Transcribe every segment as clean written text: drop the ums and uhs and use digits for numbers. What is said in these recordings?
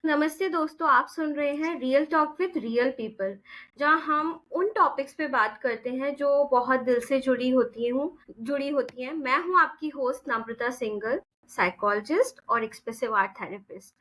नमस्ते दोस्तों, आप सुन रहे हैं real talk with real people, जहां हम उन टॉपिक्स पे बात करते हैं जो बहुत दिल से जुड़ी होती हैं। मैं हूं आपकी होस्ट नम्रता सिंगल, साइकोलॉजिस्ट और एक्सप्रेसिव आर्ट थेरेपिस्ट।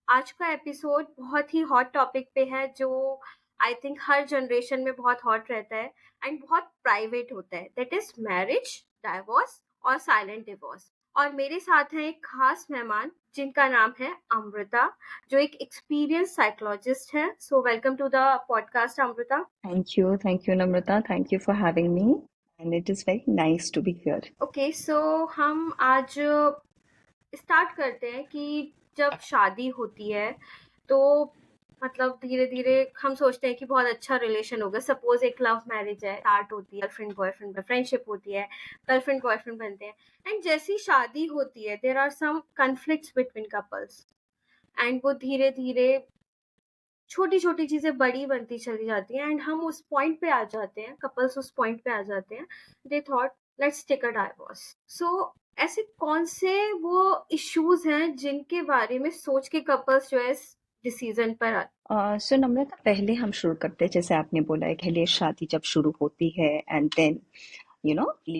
आज का एपिसोड बहुत ही हॉट टॉपिक पे है, जो आई थिंक हर जनरेशन में बहुत हॉट रहता है एंड बहुत प्राइवेट होता है। दैट इज मैरिज, डाइवोर्स और साइलेंट डिवोर्स। और मेरे साथ हैं एक खास मेहमान जिनका नाम है अमृता, जो एक एक्सपीरियंस साइकोलॉजिस्ट है। So welcome to the podcast Amrita. Thank you, Namrata. Thank you for having me. And it is very nice to be here. Okay, so हम आज स्टार्ट करते हैं कि जब शादी होती है तो मतलब धीरे धीरे हम सोचते हैं कि बहुत अच्छा रिलेशन होगा। सपोज एक लव मैरिज है, स्टार्ट होती है, गर्लफ्रेंड बॉयफ्रेंड फ्रेंडशिप होती है, गर्लफ्रेंड बॉयफ्रेंड बनते हैं एंड जैसी शादी होती है there are some conflicts between couples and वो धीरे धीरे छोटी छोटी चीजें बड़ी बनती चली जाती हैं एंड हम उस पॉइंट पे आ जाते हैं, कपल्स उस पॉइंट पे आ जाते हैं, they thought let's take a divorce. So ऐसे कौन से वो इश्यूज हैं जिनके बारे में सोच के कपल्स जो है इस डिसीजन पर आते सो नम्रता, पहले हम शुरू करते हैं। जैसे आपने बोला है, पहले शादी जब शुरू होती है एंड देन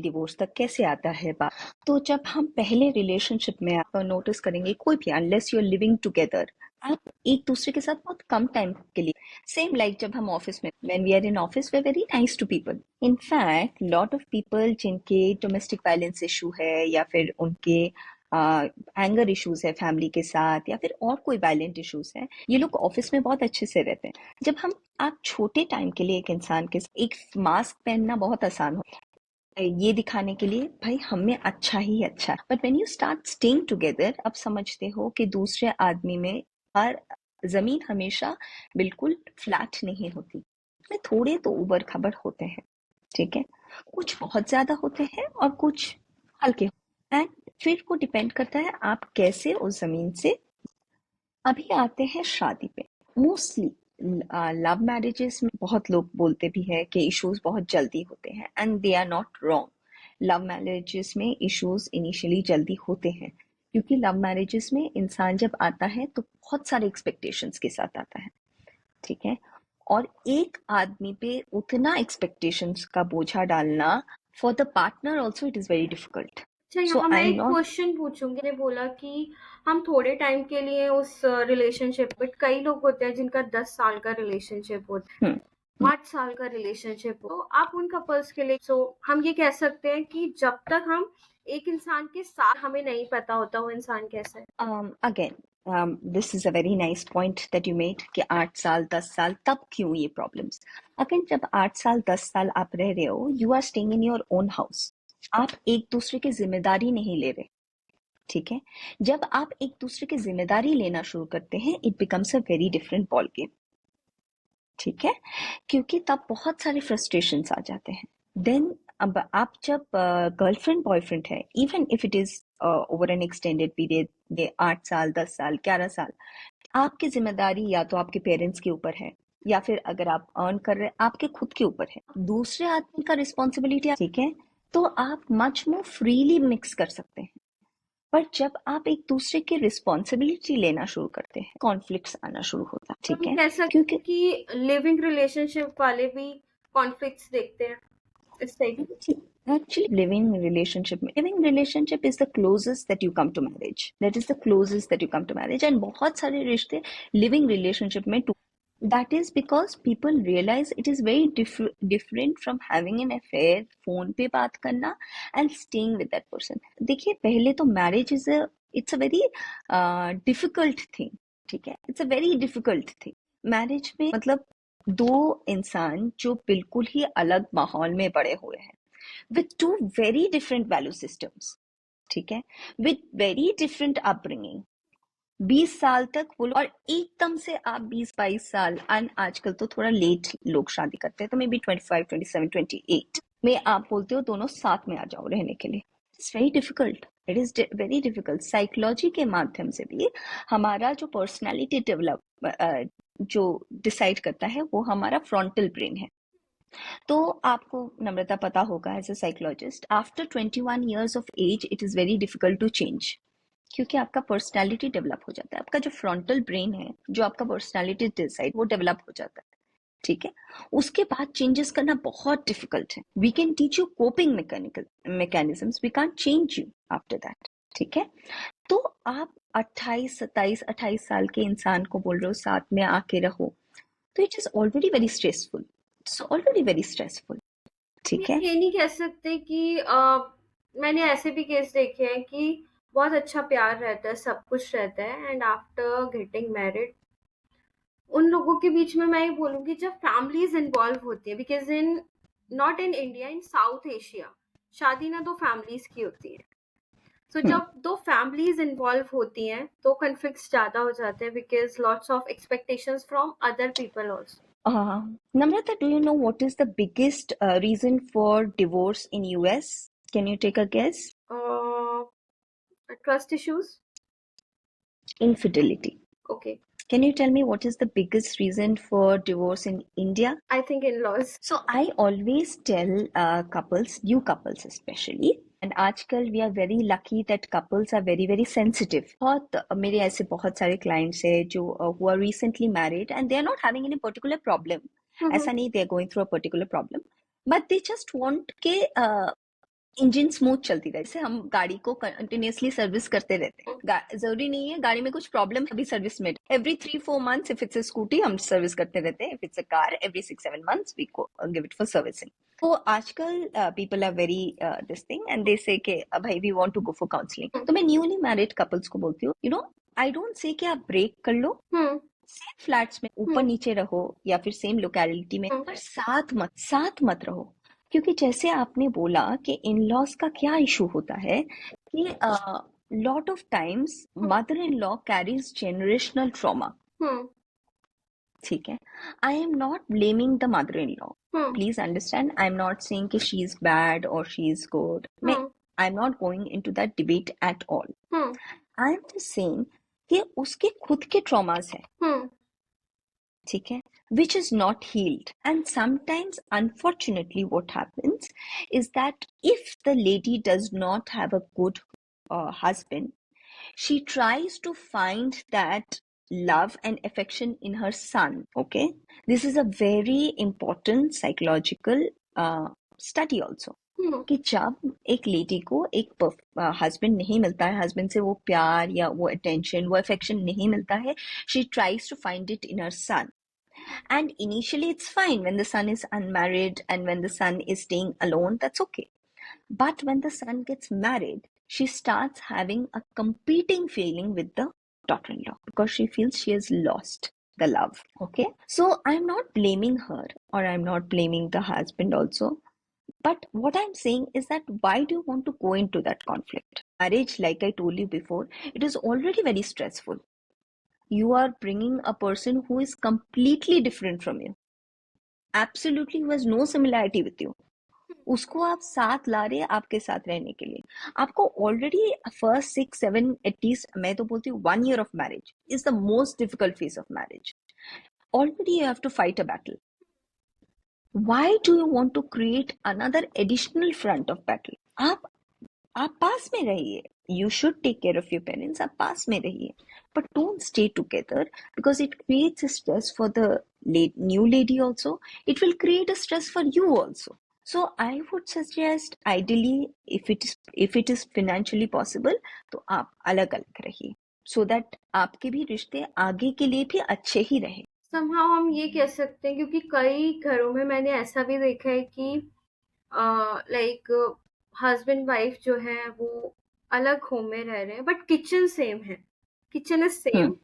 डिवोर्स तक कैसे आता है बात। तो जब हम पहले रिलेशनशिप में आप नोटिस करेंगे, कोई भी, unless you are living together, आप एक दूसरे के साथ बहुत कम टाइम के लिए, सेम लाइक जब हम ऑफिस में, when we are in office we are very nice to people. In fact lot of people जिनके डोमेस्टिक वायलेंस इशू है या फिर उनके एंगर इश्यूज है फैमिली के साथ या फिर और कोई वायलेंट इश्यूज है, ये लोग ऑफिस में बहुत अच्छे से रहते हैं। जब हम आप छोटे टाइम के लिए एक इंसान के एक मास्क पहनना बहुत आसान हो, ये दिखाने के लिए भाई हम में अच्छा ही अच्छा है, but when you start staying together, अब समझते हो कि दूसरे आदमी में हर जमीन हमेशा बिल्कुल फ्लैट नहीं होती, उसमें थोड़े तो उबड़ खबड़ होते हैं, ठीक है। कुछ बहुत ज्यादा होते हैं और कुछ हल्के, एंड फिर वो डिपेंड करता है आप कैसे उस जमीन से। अभी आते हैं शादी पे। मोस्टली लव मैरिजेस में बहुत लोग बोलते भी है कि इश्यूज बहुत जल्दी होते हैं, and they are not wrong. Love marriages में इश्यूज इनिशियली जल्दी होते हैं क्योंकि लव मैरिजेस में इंसान जब आता है तो बहुत सारे एक्सपेक्टेशंस के साथ आता है, ठीक है। और एक आदमी पे उतना एक्सपेक्टेशंस का बोझा डालना, for the partner also it is very difficult. अच्छा, सो यहाँ मैं आई एम एक नॉट। क्वेश्चन पूछूंगी। ने बोला कि हम थोड़े टाइम के लिए उस रिलेशनशिप, बट कई लोग होते हैं जिनका 10 साल का रिलेशनशिप होता है, 8 साल का रिलेशनशिप हो। तो आप उन कपल्स के लिए, हम ये कह सकते हैं कि जब तक हम एक इंसान के साथ, हमें नहीं पता होता वो इंसान कैसा है। Again, this is a very nice point that you made कि 8 साल 10 साल तब क्यों ये प्रॉब्लम्स। अगेन, जब 8 साल 10 साल आप रह रहे हो, you are staying in your own house, आप एक दूसरे की जिम्मेदारी नहीं ले रहे, ठीक है। जब आप एक दूसरे की जिम्मेदारी लेना शुरू करते हैं, it becomes a very different ball game, ठीक है। क्योंकि तब बहुत सारे फ्रस्ट्रेशंस आ जाते हैं। देन अब आप जब गर्लफ्रेंड बॉयफ्रेंड है, even if it is over N extended period, ये 8 साल 10 साल 11 साल, आपकी जिम्मेदारी या तो आपके पेरेंट्स के ऊपर है या फिर अगर आप अर्न कर रहे हैं आपके खुद के ऊपर है, दूसरे आदमी का रिस्पॉन्सिबिलिटी, ठीक है। तो आप मच मोर फ्रीली मिक्स कर सकते हैं। पर जब आप एक दूसरे की रिस्पॉन्सिबिलिटी लेना शुरू करते हैं, कॉन्फ्लिक्ट्स आना शुरू होता है, तो ठीक हम है। कह सकते क्योंकि हैं कि लिविंग रिलेशनशिप वाले भी कॉन्फ्लिक्ट्स देखते हैं इस type. actually living relationship is the closest that you come to marriage, that is the closest that you come to marriage, and बहुत सारे रिश्ते living relationship में that is because people realize it is very different from having an affair, phone पे बात करना and staying with that person। देखिए, पहले तो marriage is a, it's a very difficult thing, ठीक है। it's a very difficult thing। Marriage में मतलब दो इंसान जो बिल्कुल ही अलग माहौल में बड़े हुए हैं, with two very different value systems, ठीक है, with very different upbringing, 20 साल तक वो और एकदम से आप 20-22 साल, एंड आजकल तो थोड़ा लेट लोग शादी करते हैं, तो मे बी 25 27 28 में आप बोलते हो दोनों साथ में आ जाओ रहने के लिए। It's very difficult, it is very difficult. Psychology के माध्यम से भी हमारा जो पर्सनालिटी डेवलप जो डिसाइड करता है वो हमारा फ्रंटल ब्रेन है। तो आपको नम्रता पता होगा, as a psychologist, after 21 years of age it is very difficult to change, क्योंकि आपका पर्सनालिटी डेवलप हो जाता है, आपका जो फ्रंटल ब्रेन है जो आपका पर्सनालिटी डिसाइड वो डेवलप हो जाता है, ठीक है। उसके बाद चेंजेस करना बहुत डिफिकल्ट है। We can teach you coping mechanisms, we can't change you after that, ठीक है। तो आप 28 साल के इंसान को बोल रहे हो साथ में आके रहो, तो it is already very stressful, it's already very stressful, ठीक है। ये नहीं कह सकते कि मैंने ऐसे भी केस देखे हैं कि बहुत अच्छा प्यार रहता है, सब कुछ रहता है, एंड आफ्टर गेटिंग मैरिड उन लोगों के बीच में मैं ये बोलूँगी जब फैमिलीज़ इन्वॉल्व होती हैं, because in not in India, in south Asia शादी ना 2 फैमिलीज़ की होती है। सो हम्म। जब 2 फैमिलीज़ इन्वॉल्व होती हैं तो कॉन्फ्लिक्ट्स ज़्यादा हो जाते हैं, because lots of expectations from other people also. Namrata, do you know what is the biggest reason for divorce in US? Can you take a guess? Uh, Trust issues? Infidelity. Okay. Can you tell me what is the biggest reason for divorce in India? I think in-laws. So I always tell couples, new couples especially, and आजकल we are very lucky that couples are very very sensitive. बहुत मेरे ऐसे बहुत सारे clients हैं जो who are recently married and they are not having any particular problem. ऐसा नहीं they are going through a particular problem, but they just want के इंजन स्मूथ चलती रहे। जैसे हम गाड़ी को कंटिन्यूअसली सर्विस करते रहते हैं, जरूरी नहीं है गाड़ी में कुछ प्रॉब्लम अभी सर्विस में, every 3-4 months if it's a scooty हम सर्विस करते रहते हैं, if it's a car every 6-7 months we give it for servicing. तो आजकल people are very this thing and they say कि भाई we want to go for counselling. तो मैं न्यूली मैरिड कपल्स को बोलती हूँ, you know I don't say कि आप ब्रेक कर लो, सेम फ्लैट्स में ऊपर नीचे रहो या फिर सेम लोकेलिटी में, पर साथ मत रहो। क्योंकि जैसे आपने बोला कि इन लॉज का क्या इशू होता है कि lot of times mother in law carries generational trauma, ठीक है। I am not blaming the mother in law, please understand, I am not saying कि शी इज बैड और शी इज गुड, मैं आई am not going into that debate at all. I am just saying कि उसके खुद के traumas है, ठीक है, which is not healed. And sometimes, unfortunately, what happens is that if the lady does not have a good husband, she tries to find that love and affection in her son. Okay, this is a very important psychological study also. कि जब एक lady को एक husband नहीं मिलता है, husband से वो प्यार या वो अटेंशन वो अफेक्शन नहीं मिलता है, she tries to find it in her son. And initially, it's fine when the son is unmarried and when the son is staying alone, that's okay. But when the son gets married, she starts having a competing feeling with the daughter in law because she feels she has lost the love. Okay. So I'm not blaming her or I'm not blaming the husband also. But what I'm saying is that why do you want to go into that conflict? Marriage, like I told you before, it is already very stressful. You are bringing a person who is completely different from you, absolutely who has no similarity with you. उसको आप साथ ला रहे हैं आपके साथ रहने के लिए। आपको ऑलरेडी फर्स्ट 6-7 एटलीस्ट, मैं तो बोलती हूँ 1 year of marriage is the most difficult phase of marriage. Already you have to fight a battle. Why do you want to create another additional front of battle? आप पास में रहिए, you should take care of your parents, आप पास में रहिए, but don't stay together because it creates a stress for the new lady also, it will create a stress for you also. So I would suggest ideally if it is financially possible तो आप अलग अलग रहिए so that आपके भी रिश्ते आगे के लिए भी अच्छे ही रहे। somehow हम ये कह सकते हैं, क्योंकि कई घरों में मैंने ऐसा भी देखा है कि लाइक हस्बैंड वाइफ जो है वो अलग होम में रह रहे हैं बट किचन सेम है, kitchen is same,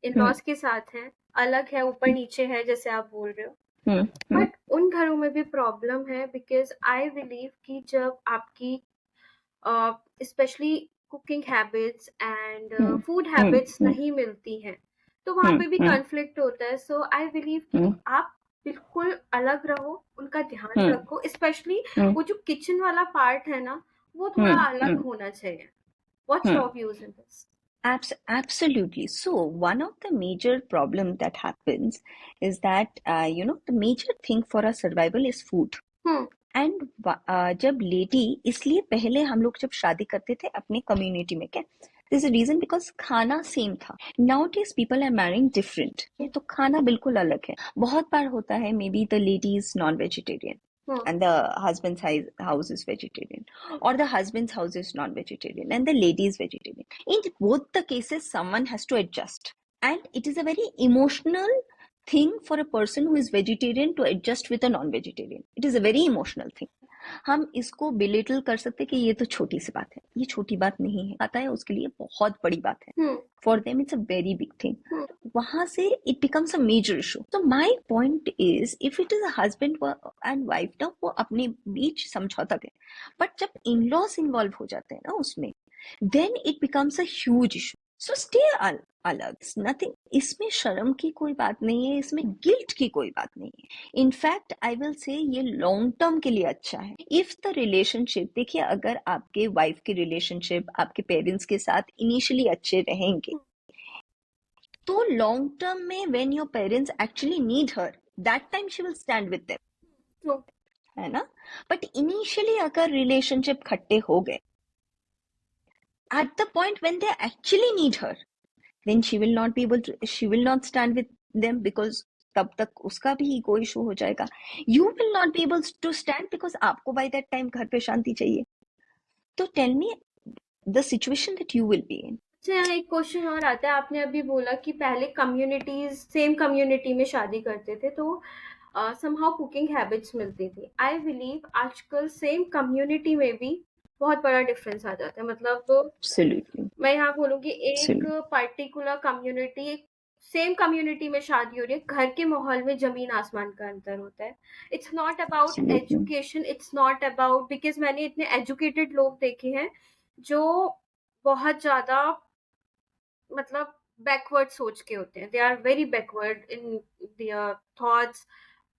in laws के साथ है, अलग है, ऊपर नीचे है जैसे आप बोल रहे हो, बट उन घरों में भी प्रॉब्लम है बिकॉज आई बिलीव कि जब आपकी specially cooking habits and food habits नहीं मिलती हैं तो वहाँ पे भी कॉन्फ्लिक्ट होता है। सो आई बिलीव कि आप बिल्कुल अलग रहो, उनका ध्यान रखो, स्पेशली वो जो किचन वाला पार्ट है ना वो थोड़ा अलग होना चाहिए। What's your views in this? Absolutely. So one of the major problem that happens is that the major thing for our survival is food. And जब लेडी, इसलिए पहले हम लोग जब शादी करते थे अपने कम्युनिटी में क्या दिस इज रीजन बिकॉज खाना सेम था. Nowadays people are marrying different, तो खाना बिल्कुल अलग है. बहुत बार होता है maybe the lady is non vegetarian and the husband's house is vegetarian, or the husband's house is non-vegetarian and the lady is vegetarian. In both the cases someone has to adjust, and it is a very emotional thing for a person who is vegetarian to adjust with a non-vegetarian. It is a very emotional thing. हम इसको belittle कर सकते कि ये तो छोटी सी बात है. ये छोटी बात नहीं है, आता है उसके लिए बहुत बड़ी बात है. For them it's a very big thing. वहां से it becomes a major issue. तो my point is if it is a husband and wife ना, वो अपने बीच समझौता करें. बट जब इन लॉज इन्वॉल्व हो जाते हैं ना उसमें, then it becomes a huge issue. So stay अलग, नथिंग. इसमें शर्म की कोई बात नहीं है, इसमें गिल्ट की कोई बात नहीं है. इनफैक्ट आई विल से ये लॉन्ग टर्म के लिए अच्छा है. इफ द रिलेशनशिप, देखिए अगर आपके वाइफ की रिलेशनशिप आपके पेरेंट्स के साथ इनिशियली अच्छे रहेंगे, तो लॉन्ग टर्म में when your parents actually need her, that time she will stand with them, है ना. बट इनिशियली अगर रिलेशनशिप खट्टे हो गए, at the point when they actually need her, then she will not stand with them, because तब तक उसका भी ईगो इशू हो जाएगा. You will not be able to stand because आपको by that time घर पे शांति चाहिए. तो tell me the situation that you will be in. अच्छा, यहाँ एक क्वेश्चन और आता है. आपने अभी बोला कि पहले कम्युनिटीज सेम कम्युनिटी में शादी करते थे तो समहाउ कुकिंग हैबिट्स मिलती थी. आई बिलीव आजकल सेम कम्युनिटी में भी बहुत बड़ा डिफरेंस आ जाता है. मतलब Absolutely. मैं यहाँ बोलूँगी एक Absolutely. Particular community, same community में शादी हो रही है, घर के माहौल में ज़मीन आसमान का अंतर होता है. It's not about Absolutely. Education, it's not about, because मैंने इतने एजुकेटेड लोग देखे हैं जो बहुत ज़्यादा मतलब बैकवर्ड सोच के होते हैं. They are very backward in their thoughts.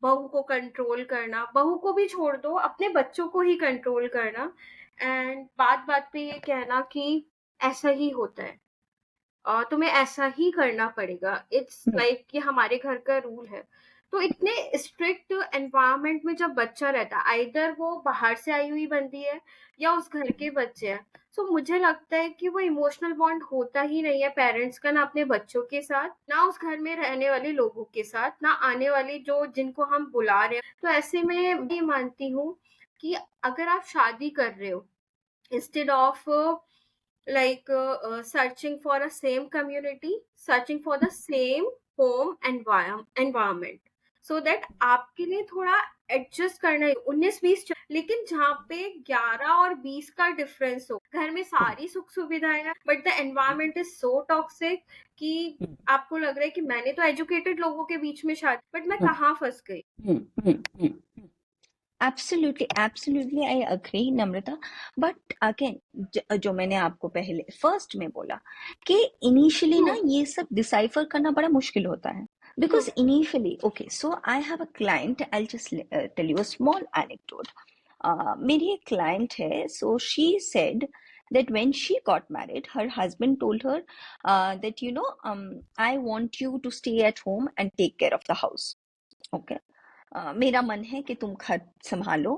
बहू को कंट्रोल करना, बहू को भी छोड़ दो, अपने बच्चों को ही कंट्रोल करना, एंड बात-बात पे ये कहना कि ऐसा ही होता है. तुम्हें ऐसा ही करना पड़ेगा. इट्स लाइक कि हमारे घर का रूल है. तो इतने स्ट्रिक्ट एनवायरनमेंट में जब बच्चा रहता है, आइदर वो बाहर से आई हुई बनती है या उस घर के बच्चे हैं, सो मुझे लगता है कि वो इमोशनल बॉन्ड होता ही नहीं है पेरेंट्स का, ना अपने बच्चों के साथ, ना उस घर में रहने वाले लोगों के साथ, ना आने वाले जो जिनको हम बुला रहे हैं. तो ऐसे में मैं मानती हूँ कि अगर आप शादी कर रहे हो, instead of searching for a same community, searching for the same home environment, so that आपके लिए थोड़ा एडजस्ट करना है. 19-20 लेकिन जहाँ पे 11 और 20 का डिफरेंस हो, घर में सारी सुख सुविधाएं हैं, but the environment is so toxic कि आपको लग रहा है कि मैंने तो एजुकेटेड लोगों के बीच में शादी, बट मैं कहाँ फंस गई. Absolutely, I agree, Namrata. But again, जो मैंने आपको पहले फर्स्ट में बोला कि इनिशियली ना ये सब डिसाइफर करना बड़ा मुश्किल होता है. Because initially, okay, so I have a client. I'll just tell you a small anecdote. मेरी एक client है, so she said that when she got married, her husband told her that I want you to stay at home and take care of the house. Okay. मेरा मन है कि तुम घर संभालो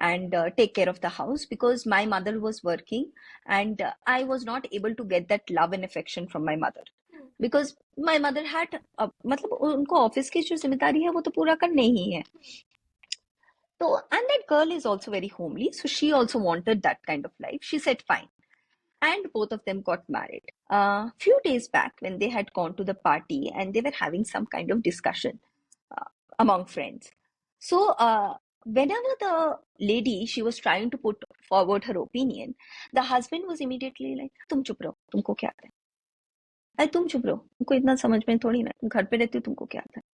and take care of the house, because my mother was working and I was not able to get that love and affection from my mother, because my mother had मतलब उनको office की जो जिम्मेदारी है वो तो पूरा करनी ही है. तो and that girl is also very homely, so she also wanted that kind of life. She said fine, and both of them got married. Few days back, when they had gone to the party and they were having some kind of discussion among friends. So whenever the lady, she was trying to put forward her opinion, the husband was immediately like, तुम चुप रहो, तुमको क्या आता है? अरे तुम चुप रहो, तुमको इतना समझ में थोड़ी ना, घर पे रहती हो, तुमको क्या आता है?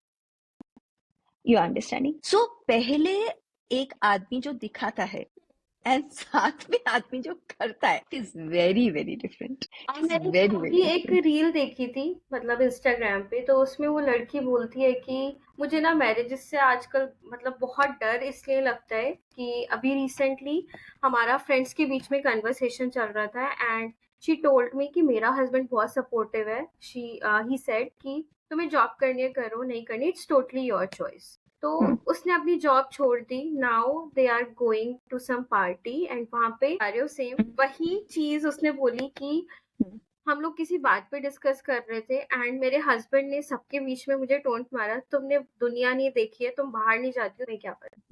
You understanding? So पहले एक आदमी जो दिखाता है एंड साथ में आदमी जो करता है इज वेरी वेरी डिफरेंट. मैंने वेरी अभी वेरी एक डिफरेंट. रील देखी थी, मतलब इंस्टाग्राम पे, तो उसमें वो लड़की बोलती है कि मुझे ना मैरिजेस से आजकल मतलब बहुत डर इसलिए लगता है कि अभी रिसेंटली हमारा फ्रेंड्स के बीच में कन्वर्सेशन चल रहा था, एंड शी टोल्ड मी कि मेरा हस्बैंड बहुत सपोर्टिव है. ही सेड कि तुम्हें जॉब करनी है करो, नहीं करनी इट्स टोटली योर चॉइस. तो उसने अपनी जॉब छोड़ दी. Now they are going to some party and वहां पे सेम वही चीज उसने बोली कि हम लोग किसी बात पे डिस्कस कर रहे थे एंड मेरे हस्बैंड ने सबके बीच में मुझे टोंट मारा, तुमने दुनिया नहीं देखी है, तुम बाहर नहीं जाती हो, मैं क्या करूँ?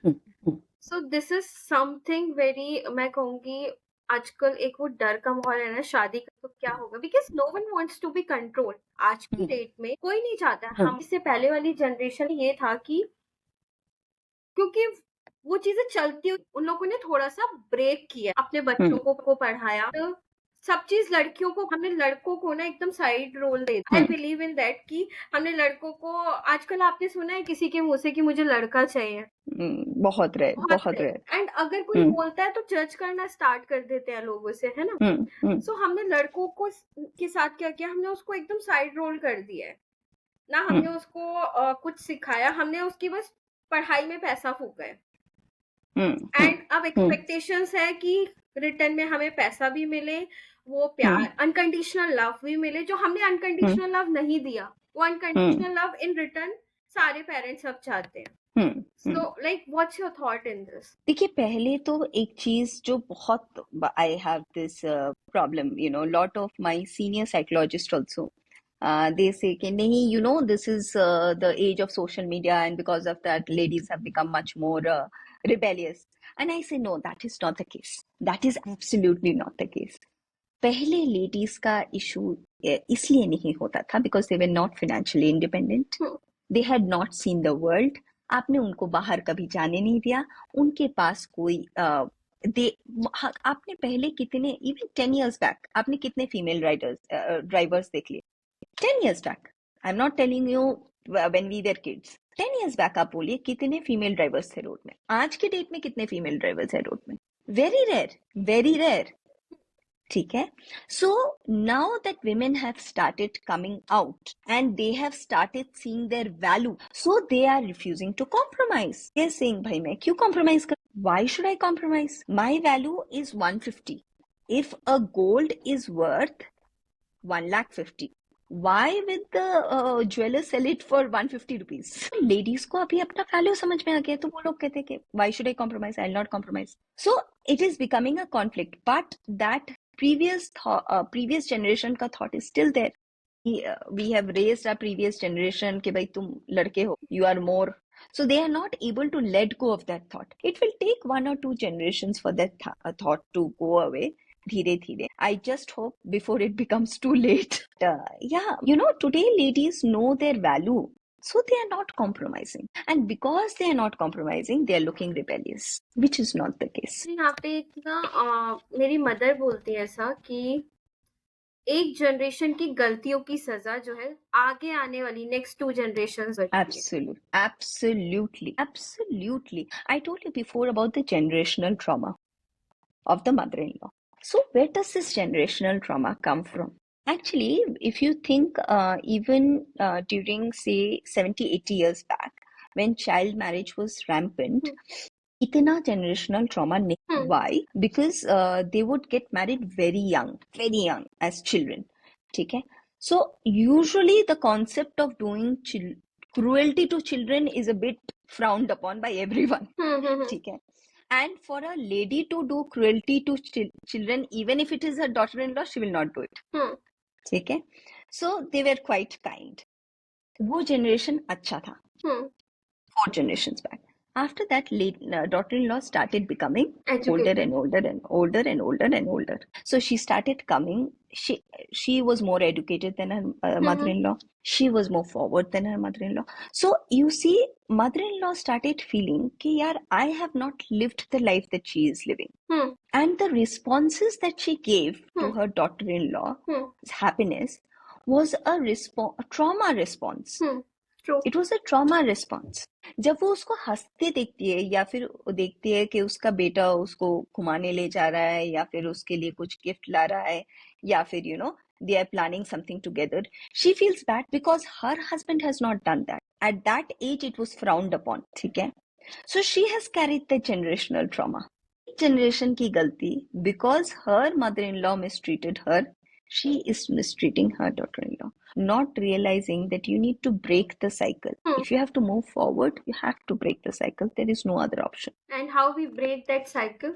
Hmm, hmm, so this is something very, मैं कहूंगी आजकल एक वो डर का माहौल है ना शादी का, तो क्या होगा, because no one wants to be control. आज की हम्म, डेट में कोई नहीं चाहता। हाँ, हम इससे पहले वाली जनरेशन ये था कि क्योंकि वो चीजें चलती, उन लोगों ने थोड़ा-सा ब्रेक किया, अपने बच्चों को पढ़ाया। तो सब चीज़ लड़कियों को, हमने लड़कों को ना एकदम साइड रोल दे दिया। आई हम्म, बिलीव इन दैट कि हमने लड़कों को, आजकल आपने सुना है किसी के मुँह से कि मुझे लड़का चाहिए? बहुत रेयर, बहुत बहुत है। रेयर। एंड अगर कोई हम्म, बोलता है तो जज करना स्टार्ट कर देते हैं लोगों से, है ना? हम्म, हम्म, सो हमने लड़कों को के साथ क्या किया, हमने उसको एकदम साइड रोल कर दिया है। ना हम्म, हमने उसको कुछ सिखाया, हमने उसकी बस पढ़ाई में पैसा फूँका है। हम्म, हम्म, एंड अब हम्म, एक्सपेक्टेशंस है कि रिटर्न में हमें पैसा भी मिले, वो हम्म, प्यार, अनकंडीशनल लव भी मिले, जो हमने हम्म, अनकंडीशनल लव नहीं दिया, वो hmm, unconditional love in return सारे पेरेंट्स अब चाहते हैं। Hmm. So like what's your thought in this? देखिए, पहले तो एक चीज जो बहुत, I have this problem, lot of my senior psychologist also, they say कि नहीं, this is the age of social media, and because of that ladies have become much more rebellious. And I say no, that is not the case. That is absolutely not the case. पहले ladies का issue इसलिए नहीं होता था because they were not financially independent, they had not seen the world. आपने उनको बाहर कभी जाने नहीं दिया, उनके पास कोई दे आपने पहले कितने, इवन 10 years बैक आपने कितने फीमेल राइडर्स ड्राइवर्स देख लिए? 10 years back, I am not telling you when we were kids, 10 years back आप बोलिए कितने फीमेल ड्राइवर्स थे रोड में? आज के डेट में कितने फीमेल ड्राइवर्स है रोड में? Very rare, very rare. ठीक है? So now that women have started coming out and they have started seeing their value, so they are refusing to compromise. They're saying, भाई मैं क्यों compromise कर? Why should I compromise? My value is 150. If a gold is worth 1,50,000, why will the jeweler sell it for 150 rupees? Ladies को अभी अपना value समझ में आ गया, तो वो लोग कहते हैं कि why should I compromise? I'll not compromise. So it is becoming a conflict, but that previous generation का thought is still there. We have raised our previous generation कि भाई तुम लड़के हो, you are more. So they are not able to let go of that thought. It will take 1 or 2 generations for that thought to go away. धीरे धीरे. I just hope before it becomes too late. Yeah, today ladies know their value. So they are not compromising. And because they are not compromising, they are looking rebellious, which is not the case. यहाँ पे एक ना मेरी mother बोलती है ऐसा कि एक जनरेशन की गलतियों की सजा जो है आगे आने वाली नेक्स्ट 2 जनरेशंस बचेंगे। Absolutely. I told you before about the generational trauma of the mother-in-law. So where does this generational trauma come from? Actually, if you think even during, say, 70, 80 years back, when child marriage was rampant, इतना generational trauma नहीं. Why? Because they would get married very young as children. ठीक है? So usually the concept of doing cruelty to children is a bit frowned upon by everyone. ठीक है? And for a lady to do cruelty to children, even if it is her daughter-in-law, she will not do it. ठीक है? So they were quite kind. वो generation अच्छा था. 4 generations back. After that, daughter-in-law started becoming older and older. So she started coming. She was more educated than her mother-in-law. She was more forward than her mother-in-law. So you see, mother-in-law started feeling कि यार, I have not lived the life that she is living. And the responses that she gave to her daughter-in-law's happiness was a trauma response. It was a trauma response. जब वो उसको हंसते देखती है, या फिर देखती है कि उसका बेटा उसको घुमाने ले जा रहा है, या फिर उसके लिए कुछ गिफ्ट ला रहा है, या फिर they are planning something together, she feels bad because her husband has not done that. At that age it was frowned upon. ठीक है? So she has carried the generational trauma. Generation की गलती, because her mother-in-law mistreated her, she is mistreating her daughter-in-law, not realizing that you need to break the cycle. If you have to move forward, you have to break the cycle. There is no other option. And how we break that cycle?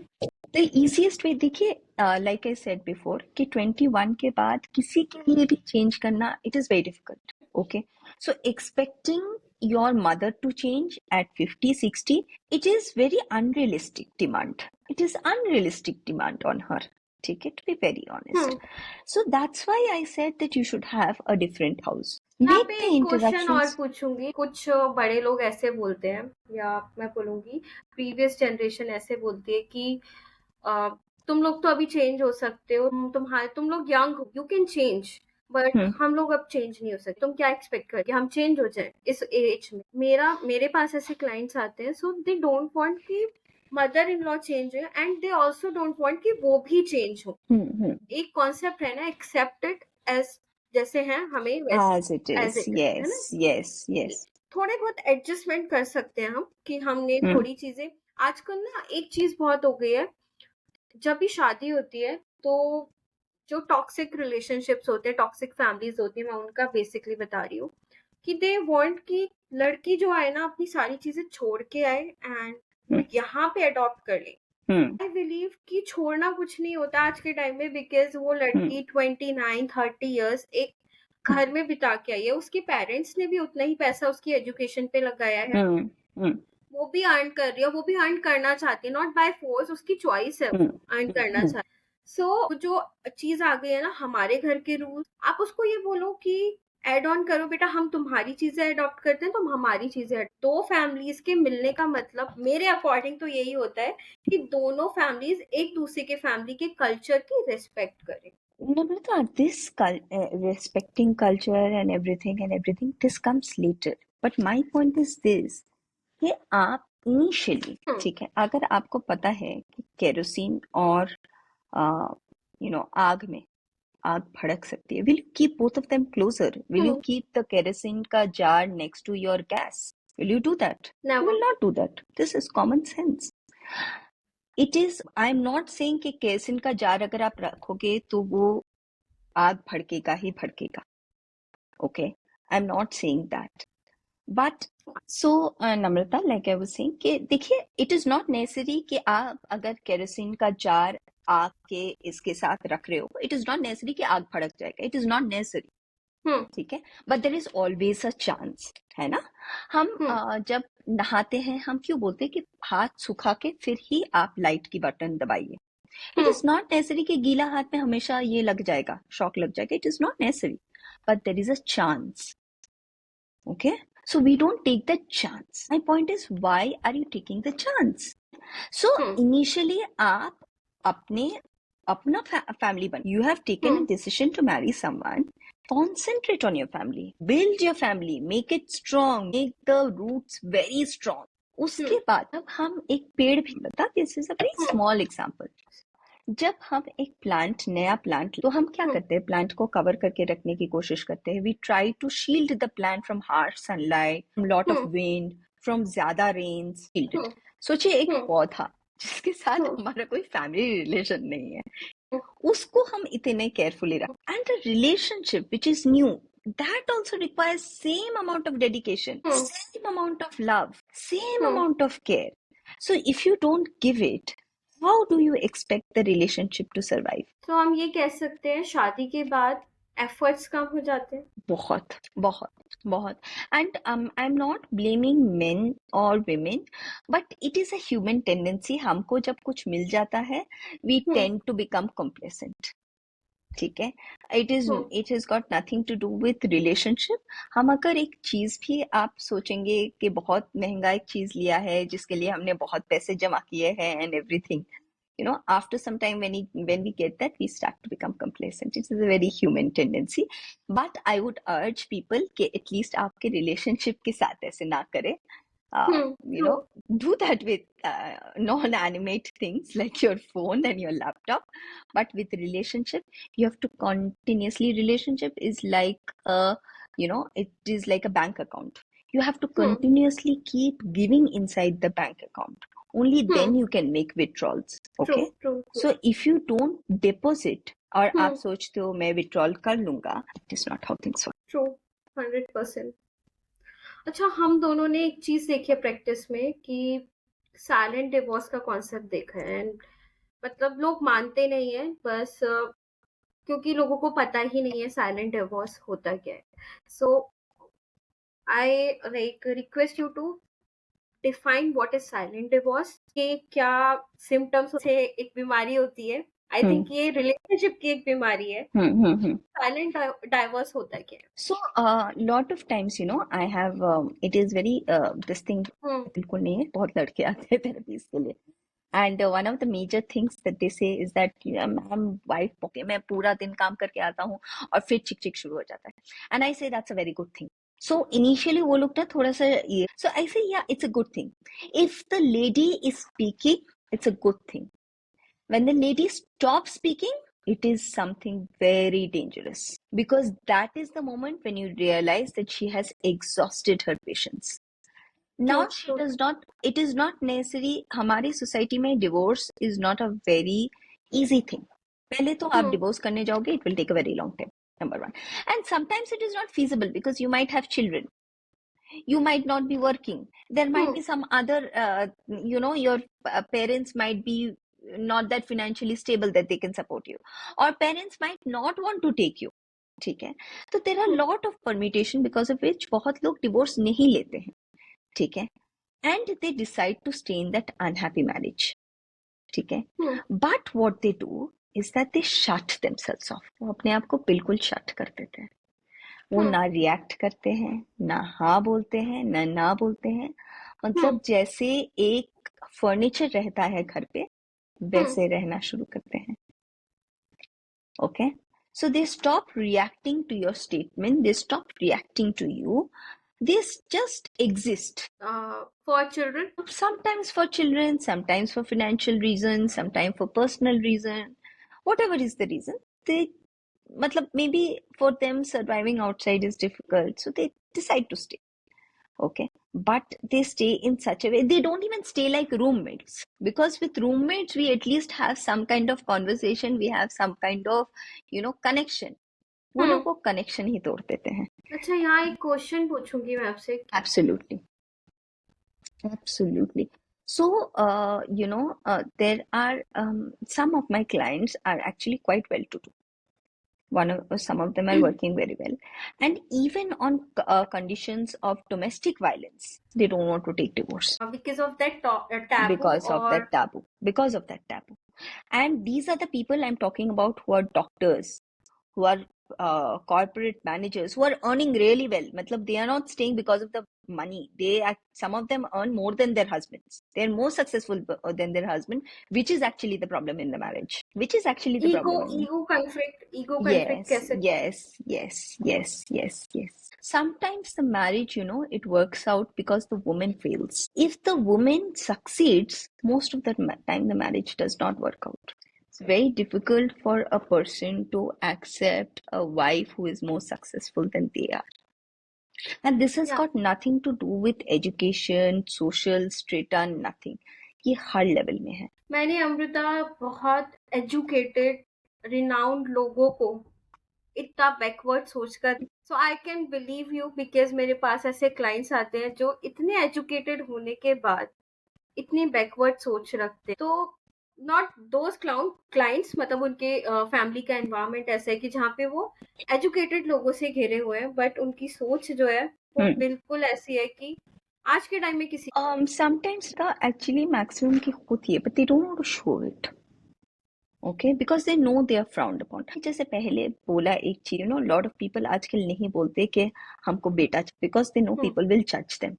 The easiest way देखिए, like I said before कि 21 के बाद किसी के लिए भी change करना it is very difficult. Okay, so expecting your mother to change at 50 60, it is very unrealistic demand. It is unrealistic demand on her. Take it, to be very honest. So that's why I said that you should have a different house. यहाँ Make पे the एक question और interactions. पूछूंगी. कुछ बड़े लोग ऐसे बोलते हैं, या मैं बोलूंगी प्रीवियस जनरेशन ऐसे बोलती है कि अ, तुम लोग तो अभी चेंज हो सकते हो, तुम लोग यंग हो, यू कैन चेंज, बट हम लोग अब चेंज नहीं हो सकते. तुम क्या एक्सपेक्ट करते हम चेंज हो जाए इस एज में? मेरे पास ऐसे क्लाइंट्स आते हैं, सो दे डोंट वांट कि मदर इन लॉ चेंज हो, and they also don't want कि वो भी चेंज हो. एक कॉन्सेप्ट है ना, एक्सेप्ट इट एज जैसे हैं हमें As it as is. It है ना. Yes, yes, yes. थोड़े बहुत एडजस्टमेंट कर सकते हैं हम कि हमने थोड़ी चीजें. आजकल ना एक चीज बहुत हो गई है, जब भी शादी होती है तो जो टॉक्सिक रिलेशनशिप्स होते हैं, टॉक्सिक फैमिलीज होती है, मैं उनका बेसिकली बता रही हूँ कि दे वांट कि लड़की जो आए ना अपनी सारी चीजें छोड़ के आए एंड वो यहाँ पे अडॉप्ट कर ले. आई बिलीव कि छोड़ना कुछ नहीं होता आज के टाइम में, बिकॉज वो लड़की 29-30 ईयर्स एक घर में बिता के आई है, उसके पेरेंट्स ने भी उतना ही पैसा उसकी एजुकेशन पे लगाया है, वो भी अर्न कर रही है, वो भी अर्न करना चाहती है, नॉट बाय फोर्स, उसकी चॉइस है अर्न करना चाहती. सो जो चीज आ गई है ना हमारे घर के रूल, आप उसको ये बोलो कि एड ऑन करो बेटा, हम तुम्हारी चीजें अडॉप्ट करते हैं, तुम हमारी चीजें. दो फैमिलीज के मिलने का मतलब मेरे अकॉर्डिंग तो यही होता है कि दोनों फैमिलीज एक दूसरे के फैमिली के कल्चर की रिस्पेक्ट करें. Namrata, respecting culture and everything, this comes later. But my point is this, कि आप इनिशियली, ठीक है, अगर आपको पता है कि केरोसिन और आग भड़क सकती है, will you keep both of them closer? Will you keep the kerosene का jar next to your gas? Will you do that? Never. You will not do that. This is common sense. It is, I am not saying कि kerosene का jar अगर आप रखोगे तो वो आग भड़केगा ही भड़केगा. Okay, I am not saying that. But so Namrata, like I was saying कि देखिए, it is not necessary कि आप अगर केरोसिन का जार आग के इसके साथ रख रहे हो, it is not necessary कि आग भड़क जाएगा. It is not necessary. ठीक है, but there is always a chance, है ना. हम जब नहाते हैं हम क्यों बोलते हैं कि हाथ सुखा के फिर ही आप लाइट की बटन दबाइए. It is not necessary कि गीला हाथ में हमेशा ये लग जाएगा, शॉक लग जाएगा. It is not necessary, but there is a chance. Okay, so we don't take the chance. My point is, why are you taking the chance? So initially आप अपना family बन, you have taken a decision to marry someone. Concentrate on your family, build your family, make it strong, make the roots very strong. उसके बाद अब हम एक पेड़ भी बता, this is a very small example. जब हम एक नया प्लांट, तो हम क्या करते हैं, प्लांट को कवर करके रखने की कोशिश करते हैं. We try to shield the plant from harsh sunlight, from lot of wind, from ज्यादा रेन्स. शील्डेड. सोचिए एक पौधा जिसके साथ हमारा कोई फैमिली रिलेशन नहीं है, उसको हम इतने केयरफुली रख. And the relationship which is new, that also requires same amount of dedication, same amount of love, same amount of care. So if you don't give it, how do you expect the relationship to survive? तो हम ये कह सकते हैं शादी के बाद efforts कम हो जाते हैं. बहुत बहुत बहुत. And I'm not blaming men or women, but it is a human tendency. हमको जब कुछ मिल जाता है, we tend to become complacent. ठीक है, it has got nothing to do with relationship. हम अगर एक चीज भी आप सोचेंगे कि बहुत महंगा एक चीज लिया है जिसके लिए हमने बहुत पैसे जमा किए हैं and everything, after some time when we get that, we start to become complacent. It is a very human tendency. But I would urge people कि at least आपके relationship के साथ ऐसे ना करें. Do that with non-animate things like your phone and your laptop. But with relationship, you have to continuously, relationship is like it is like a bank account. You have to continuously keep giving inside the bank account. Only then you can make withdrawals. Okay. True. So if you don't deposit और आप सोचते हो मैं withdrawal कर लूंगा, it is not how things work. True, 100%. अच्छा, हम दोनों ने एक चीज देखी है प्रैक्टिस में कि साइलेंट डिवोर्स का कॉन्सेप्ट देखा है, एंड मतलब लोग मानते नहीं है, बस क्योंकि लोगों को पता ही नहीं है साइलेंट डिवोर्स होता क्या है। So I like request you to define what is silent divorce, के क्या सिम्टम्स से एक बीमारी होती है। आई हम्म थिंक ये रिलेशनशिप की एक बीमारी है। हम्म। साइलेंट डाइवोर्स होता क्या है? So, lot of times, I have, it is very, this thing, हम्म बिल्कुल नहीं है, बहुत लड़के आते हैं थेरेपीज के लिए. And one of the major things that they say is that I'm wife okay, मैं पूरा दिन काम करके आता हूँ और फिर चिक चिक शुरू हो जाता है. And I say that's a very good thing. So initially वो लोग ना थोड़ा सा ये, so I say yeah, it's a good thing. If the lady is speaking, it's a good thing. When the lady stops speaking, it is something very dangerous, because that is the moment when you realize that she has exhausted her patience. True Now she true does not, it is not necessary, हमारी society में divorce is not a very easy thing. पहले तो आप हम्म divorce करने जाओगे, it will take a very long time, number one. And sometimes it is not feasible because you might have children, you might not be working, there might hmm be some other, your parents might be not that financially stable that they can support you, or parents might not want to take you. ठीक है, तो there are hmm lot of permutation because of which बहुत लोग divorce नहीं लेते हैं. ठीक है, and they decide to stay in that unhappy marriage. ठीक है, हम्म but what they do is that they shut themselves off. वो अपने आप को बिल्कुल shut कर देते हैं. वो हम्म ना रिएक्ट करते हैं, ना हाँ बोलते हैं, ना बोलते हैं. हम्म मतलब जैसे एक फर्नीचर रहता है घर पे, हम्म वैसे रहना शुरू करते हैं. Okay, so they stop reacting to your statement, they stop reacting to you, they just exist. For children. Sometimes for children, sometimes for financial reasons, sometimes for personal reason, whatever is the reason, they, matlab, maybe for them surviving outside is difficult, so they decide to stay. Okay, but they stay in such a way, they don't even stay like roommates, because with roommates we at least have some kind of conversation, we have some kind of, connection. वो हम्म लोग वो connection ही तोड़ देते हैं. अच्छा, यहाँ एक question पूछूंगी मैं आपसे। Absolutely. Absolutely. So, there are, some of my clients are actually quite well to do. Some of them are working very well, and even on conditions of domestic violence, they don't want to take divorce because of that taboo because of और that taboo. Because of that taboo. And these are the people I'm talking about who are doctors, who are corporate managers, who are earning really well. Matlab, they are not staying because of the money. Some of them earn more than their husbands. They are more successful than their husband, which is actually the problem in the marriage. Which is actually the ego problem in. Ego conflict Yes, कैसे? yes, yes, yes, yes, yes. Sometimes the marriage, it works out because the woman fails. If the woman succeeds, most of the time the marriage does not work out. It's very difficult for a person to accept a wife who is more successful than they are. And this has या got nothing to do with education, social strata, nothing. ये हर level में है. मैंने अमृता बहुत educated renowned लोगों को इतना backward सोचकर, so I can believe you, because मेरे पास ऐसे क्लाइंट्स आते हैं जो इतने एजुकेटेड होने के बाद इतनी बैकवर्ड सोच रखते हैं। तो नॉट दोज क्लाइंट्स, मतलब उनके फैमिली का एनवायरनमेंट ऐसा है कि जहाँ पे वो एजुकेटेड लोगों से घिरे हुए हैं, बट उनकी सोच जो है वो हम्म. बिल्कुल ऐसी है कि आज के टाइम में किसी Sometimes the actually maximum की होती है, but they don't want to show it. Okay, because they know they are frowned upon. जैसे पहले बोला एक चीज, lot of people आजकल नहीं बोलते कि हमको बेटा, because they know hmm people will judge them.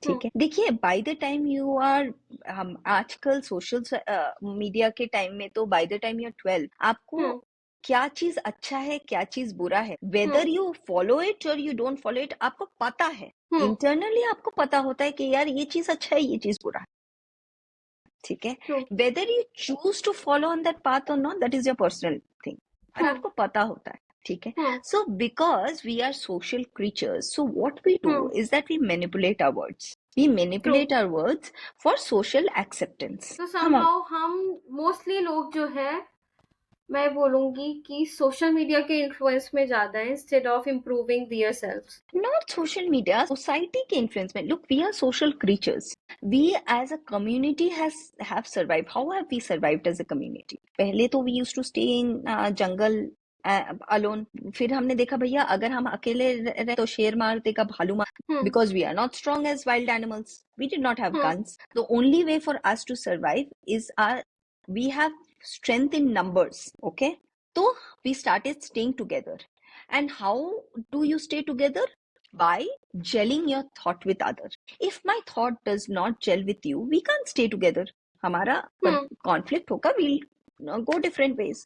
हम्म ठीक है, देखिए, by the time you are, हम आजकल सोशल मीडिया के टाइम में तो by the time you are 12, आपको हम्म क्या चीज अच्छा है, क्या चीज बुरा है, हम्म वेदर यू फॉलो इट और यू डोंट फॉलो इट, आपको पता है. हम्म इंटरनली आपको पता होता है कि यार ये चीज अच्छा है, ये चीज बुरा है. ठीक है, true whether you choose to follow on that path और not, that is your personal thing, और हम्म आपको पता होता है. ठीक है, hmm so because we are social creatures, so what we do hmm is that we manipulate our words. We true. manipulate our words for social acceptance. तो हम समहाउ हम मोस्टली लोग जो है मैं बोलूँगी कि सोशल मीडिया के इन्फ्लुएंस में ज़्यादा है instead of improving there selves. Not social media, society के influence में. Look, we are social creatures. We as a community have survived. How have we survived as a community? पहले तो we used to stay in jungle alone. फिर हमने देखा भैया अगर हम अकेले रहे तो शेर मार देगा, भालू मार, हुँ, because we are not strong as wild animals. We did not have hmm, guns. The only way for us to survive is we have strength in numbers. Okay, so we started staying together. And how do you stay together? By gelling your thought with other. If my thought does not gel with you, we can't stay together. हमारा हुँ, conflict होगा, we'll go different ways.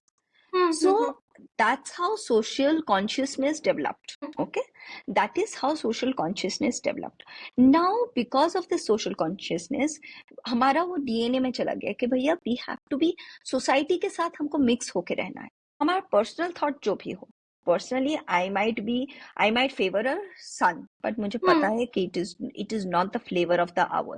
Hmm, So hmm, that's how social consciousness developed. Hmm, Okay, that is how social consciousness developed. Now because of this social consciousness हमारा वो DNA में चला गया कि भैया we have to be society के साथ हमको mix होके रहना है. हमारा personal thought जो भी हो, personally I might favor a son, but मुझे पता हुँ, है कि it is not the flavor of the hour.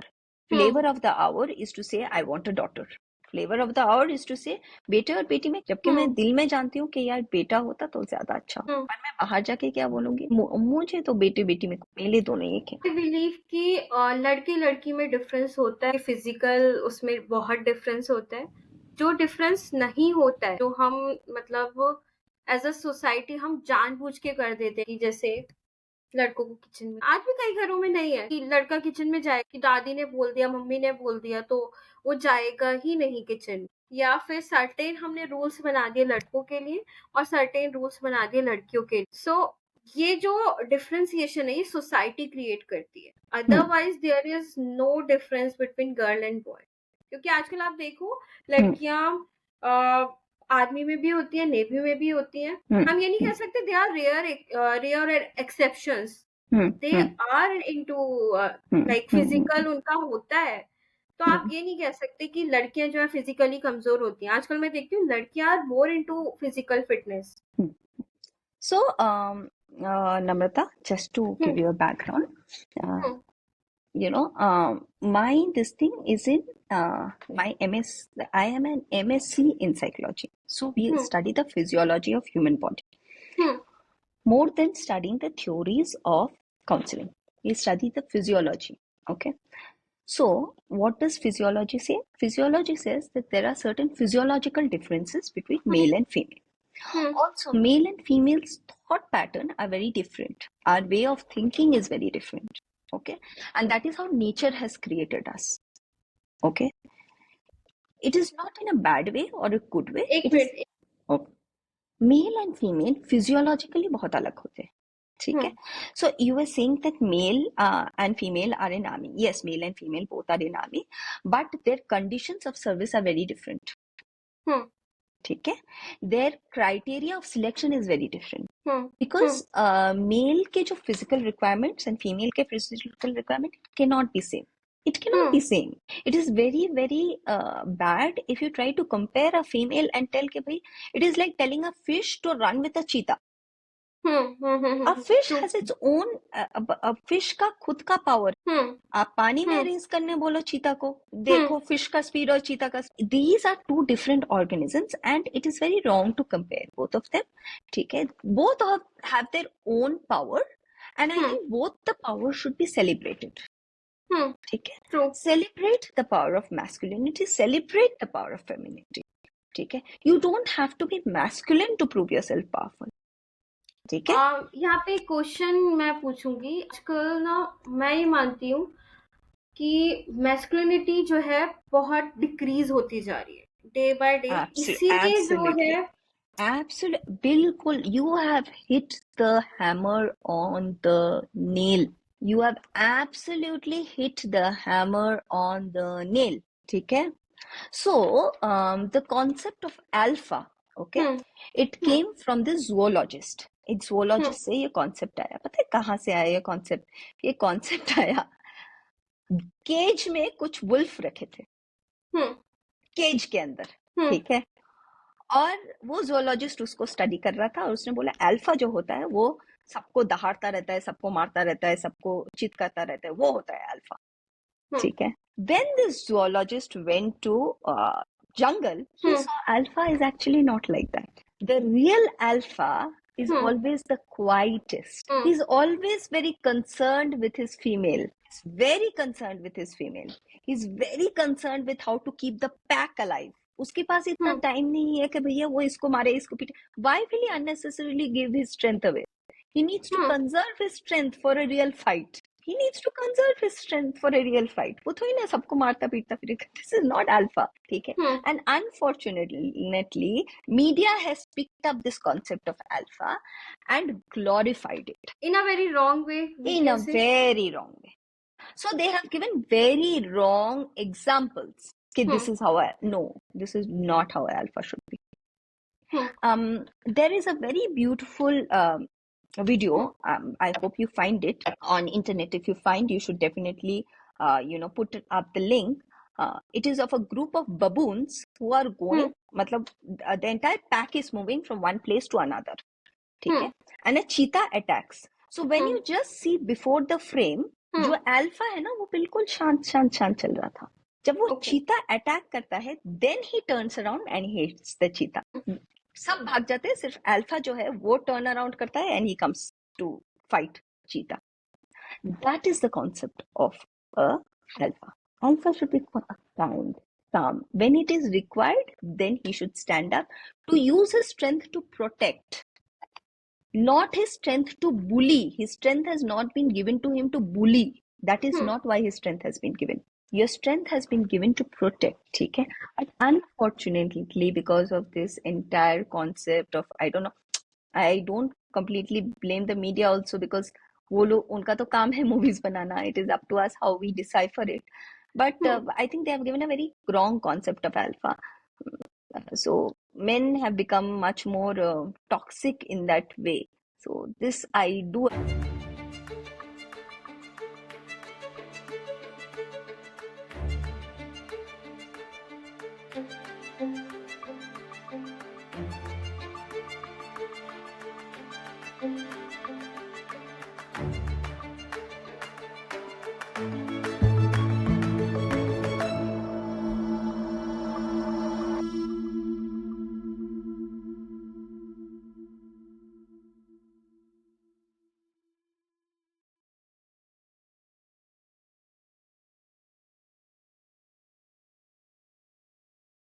Hmm, Flavor of the hour is to say I want a daughter. Flavor of the hour is to say बेटे और बेटी में, जबकि मैं हुँ, दिल में जानती हूँ कि यार बेटा होता तो ज्यादा अच्छा होता, हुँ। पर मैं बाहर जाके क्या बोलूंगी, मुझे तो बेटे बेटी में मेले दोनों एक है. आई बिलीव कि लड़के-लड़की में डिफरेंस होता है, फिज़िकल उसमें बहुत डिफरेंस होता है। जो डिफरेंस नहीं होता है, जो हम मतलब एज़ अ सोसाइटी हम जानबूझ के कर देते हैं कि जैसे लड़कों को किचन में आज भी कई घरों में नहीं है कि लड़का किचन में जाए कि दादी ने बोल दिया, मम्मी ने बोल दिया तो वो जाएगा ही नहीं किचन। या फिर सर्टेन हमने रूल्स बना दिए लड़कों के लिए और सर्टेन रूल्स बना दिए लड़कियों के लिए। सो ये जो डिफरेंशिएशन है ये सोसाइटी क्रिएट करती है। Hmm otherwise there is no difference between girl and boy. क्योंकि आजकल आप देखो हम्म लड़कियाँ अ, आर्मी में भी होती हैं, नेवी में भी होती हैं। हम्म हम ये नहीं कह सकते they are rare exceptions. Hmm they hmm are into like hmm physical उनका होता है। तो आप हम्म ये नहीं कह सकते कि लड़कियां जो है फिजिकली कमजोर होती हैं। आजकल मैं देखती हूँ लड़कियां are more into physical fitness. Hmm. So, Namrata, just to give hmm, you a background, uh, hmm, my this thing is in my MS. I am an MSc in psychology. So we hmm, study the physiology of human body hmm, more than studying the theories of counseling. We study the physiology. Okay. So, what does physiology say? Physiology says that there are certain physiological differences between hmm, male and female. Hmm, Also, male and female's thought pattern are very different. Our way of thinking is very different. Okay. And that is how nature has created us. Okay. It is not in a bad way or a good way. एक It is minute. okay. Male and female physiologically बहुत अलग होते हैं. ठीक है. Hmm, So you were saying that male and female are in army. Yes, male and female both are in army, but their conditions of service are very different. हम्म, ठीक है. Their criteria of selection is very different. Hmm, Because hmm, male के जो physical requirements and female के physical requirement cannot be same. It cannot be hmm, same. It is very, very bad if you try to compare a female and tell कि भाई, it is like telling a fish to run with a cheetah. A fish true. has its own, a fish का खुद का power. हम्म, आप पानी में हम्म, race करने बोलो चीता को, हम्म, देखो फिश का स्पीड और चीता का, these are two different organisms and it is very wrong to compare both of them. ठीक है. Both have their own power and I hmm, think both the power should be celebrated. हम्म, ठीक है. True. Celebrate the power of masculinity, celebrate the power of femininity. ठीक है. You don't have to be masculine to prove yourself powerful. ठीक है. यहाँ पे question मैं पूछूंगी। आजकल ना मैं ये मानती हूँ कि मैस्कुलिनिटी जो है बहुत डिक्रीज होती जा रही है डे बाय डे। इसीलिए जो है Absolutely. Absolutely. Bilkul, you have hit the hammer on the nail. You have absolutely hit the hammer on the nail. ठीक है. So, the concept of alpha, okay, hmm, it hmm, came from the zoologist. एक हम्म, zoologist से ये concept आया. पता है कहाँ से आया ये concept? ये concept आया केज में कुछ वुल्फ रखे थे, हम्म, केज के अंदर. हम्म, ठीक है. और वो zoologist उसको स्टडी कर रहा था और उसने बोला अल्फा जो होता है वो सबको दहाड़ता रहता है, सबको मारता रहता है, सबको चित करता रहता है, वो होता है अल्फा. हम्म, ठीक है. Then this zoologist went to jungle, he saw alpha is actually not like that. The real alpha is always the quietest. He's always very concerned with his female. He's very concerned with his female. He's very concerned with how to keep the pack alive. उसके पास इतना time नहीं है कि भैया वो इसको मारे इसको पीटे. Why will he unnecessarily give his strength away? He needs to conserve his strength for a real fight. He needs to conserve his strength for a real fight. वो थोड़ी ना सबको मारता पीटता फिरेगा. This is not alpha. ठीक है? And unfortunately, media has picked up this concept of alpha and glorified it. In a very wrong way. In a very wrong way. So they have given very wrong examples. This is how this is not how alpha should be. There is a very beautiful video. I hope you find it on internet. If you find, you should definitely put up the link. It is of a group of baboons who are going, matlab, the entire pack is moving from one place to another. Okay? And a cheetah attacks. So when you just see before the frame, जो alpha है ना वो बिल्कुल शांत शांत शांत चल रहा था. जब वो चीता अटैक करता है, then he turns around and he hits the cheetah. सब भाग जाते हैं, सिर्फ अल्फा जो है वो टर्न अराउंड करता है and he comes to fight cheetah. That is the concept of a alpha. Alpha should be kind, calm. When it is required, then he should stand up to use his strength to protect. Not his strength to bully. His strength has not been given to him to bully. That is not why his strength has been given. Your strength has been given to protect. ठीक है? But unfortunately, because of this entire concept of, I don't know, I don't completely blame the media also, because वो लोग, उनका तो काम है movies banana. It is up to us how we decipher it. But I think they have given a very wrong concept of alpha. So men have become much more toxic in that way. So this I do.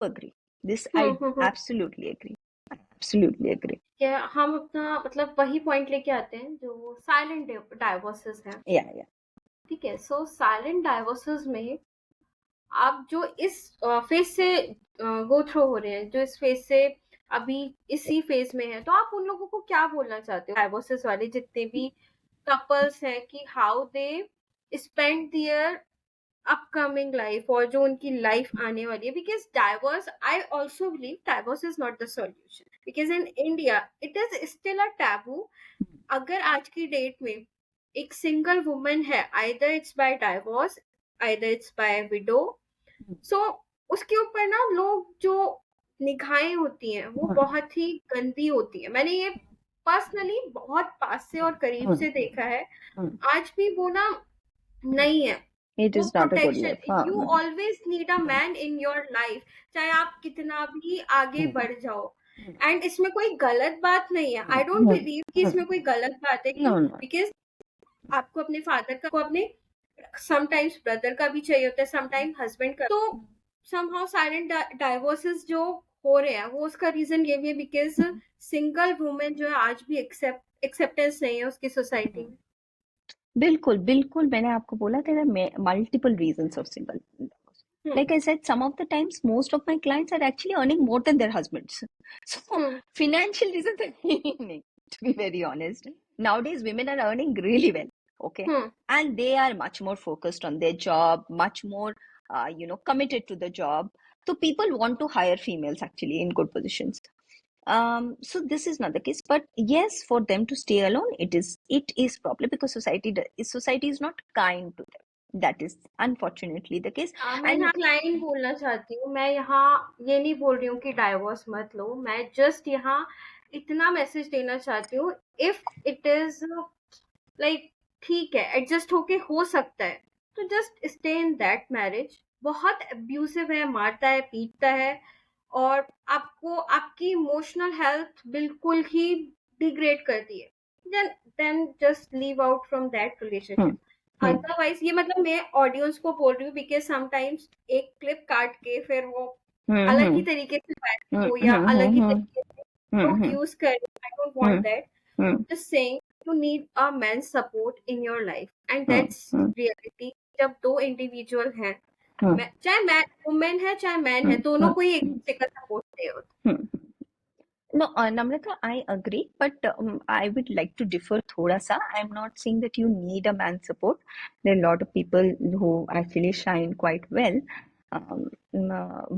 Agree. This I absolutely agree. Absolutely agree. क्या हम अपना मतलब वही point लेके आते हैं जो silent डाइवोर्सेस है. Yeah. ठीक है. सो साइलेंट डाइवोर्सेस में आप जो इस फेज से गो थ्रू हो रहे हैं, जो इस फेज से अभी इसी फेज में है, तो आप उन लोगों को क्या बोलना चाहते हो, डाइवोर्सेस वाले जितने भी कपल्स हैं, कि how they spend their upcoming life और जो उनकी लाइफ आने वाली है. Because divorce, I also believe divorce is not the solution, because in India it is still a taboo. अगर आज की डेट में एक सिंगल वुमन है, either it's by divorce, either it's by widow, so उसके ऊपर ना लोग जो निगाहें होती हैं वो बहुत ही गंदी होती है. मैंने ये पर्सनली बहुत पास से और करीब से देखा है. आज भी वो ना नहीं है. It is not a good life. You always need a man in your life, चाहे आप कितना भी आगे बढ़ जाओ. एंड इसमें कोई गलत बात नहीं है. आई डोंट बिलीव कि इसमें कोई गलत बात है, बिकॉज आपको अपने फादर का, को अपने समटाइम्स ब्रदर का भी चाहिए होता है, समटाइम हस्बैंड का. तो समहाउ साइलेंट डाइवोर्सेस जो हो रहे हैं वो उसका रीजन ये भी है बिकॉज सिंगल वुमेन जो है आज भी एक्सेप्टेंस नहीं है उसकी सोसाइटी में. बिल्कुल बिल्कुल. मैंने आपको बोला there are multiple reasons of single divorce. Like I said, some of the times most of my clients are actually earning more than their husbands. So financial reasons are meaning, to be very honest. Nowadays women are earning really well, okay, and they are much more focused on their job, much more committed to the job. So people want to hire females actually in good positions. So this is not the case, but yes, for them to stay alone, it is probably because society is not kind to them. That is unfortunately the case. मैं यहाँ client बोलना चाहती हूँ. मैं यहाँ ये नहीं बोल रही हूँ कि डाइवोर्स मत लो. मैं जस्ट यहाँ इतना मैसेज देना चाहती हूँ, इफ इट इज लाइक ठीक है, एडजस्ट होके हो सकता है, तो just stay in that marriage. बहुत अब्यूसिव है, मारता है, पीटता है, और आपको आपकी इमोशनल हेल्थ बिल्कुल ही डिग्रेड करती है, then just leave out from that hmm relationship. Hmm otherwise ये मतलब मैं ऑडियंस को बोल रही हूँ, बिकॉज समटाइम्स एक क्लिप काट के फिर वो हम्म अलग ही हम्म तरीके से वायरल हम्म हो या हम्म अलग ही हम्म तरीके से लोग हम्म यूज करें, I don't want hmm that. Hmm just saying you need a man support in your life, and hmm that's reality. जब दो इंडिविजुअल हैं, हम्म चाहे मैं वुमेन है चाहे मैन है, दोनों को ही एक दूसरे का सपोर्ट चाहिए होता हम्म No, Namrata, I agree, but I would like to differ thoda sa. I'm not saying that you need a man support. There are a lot of people who actually shine quite well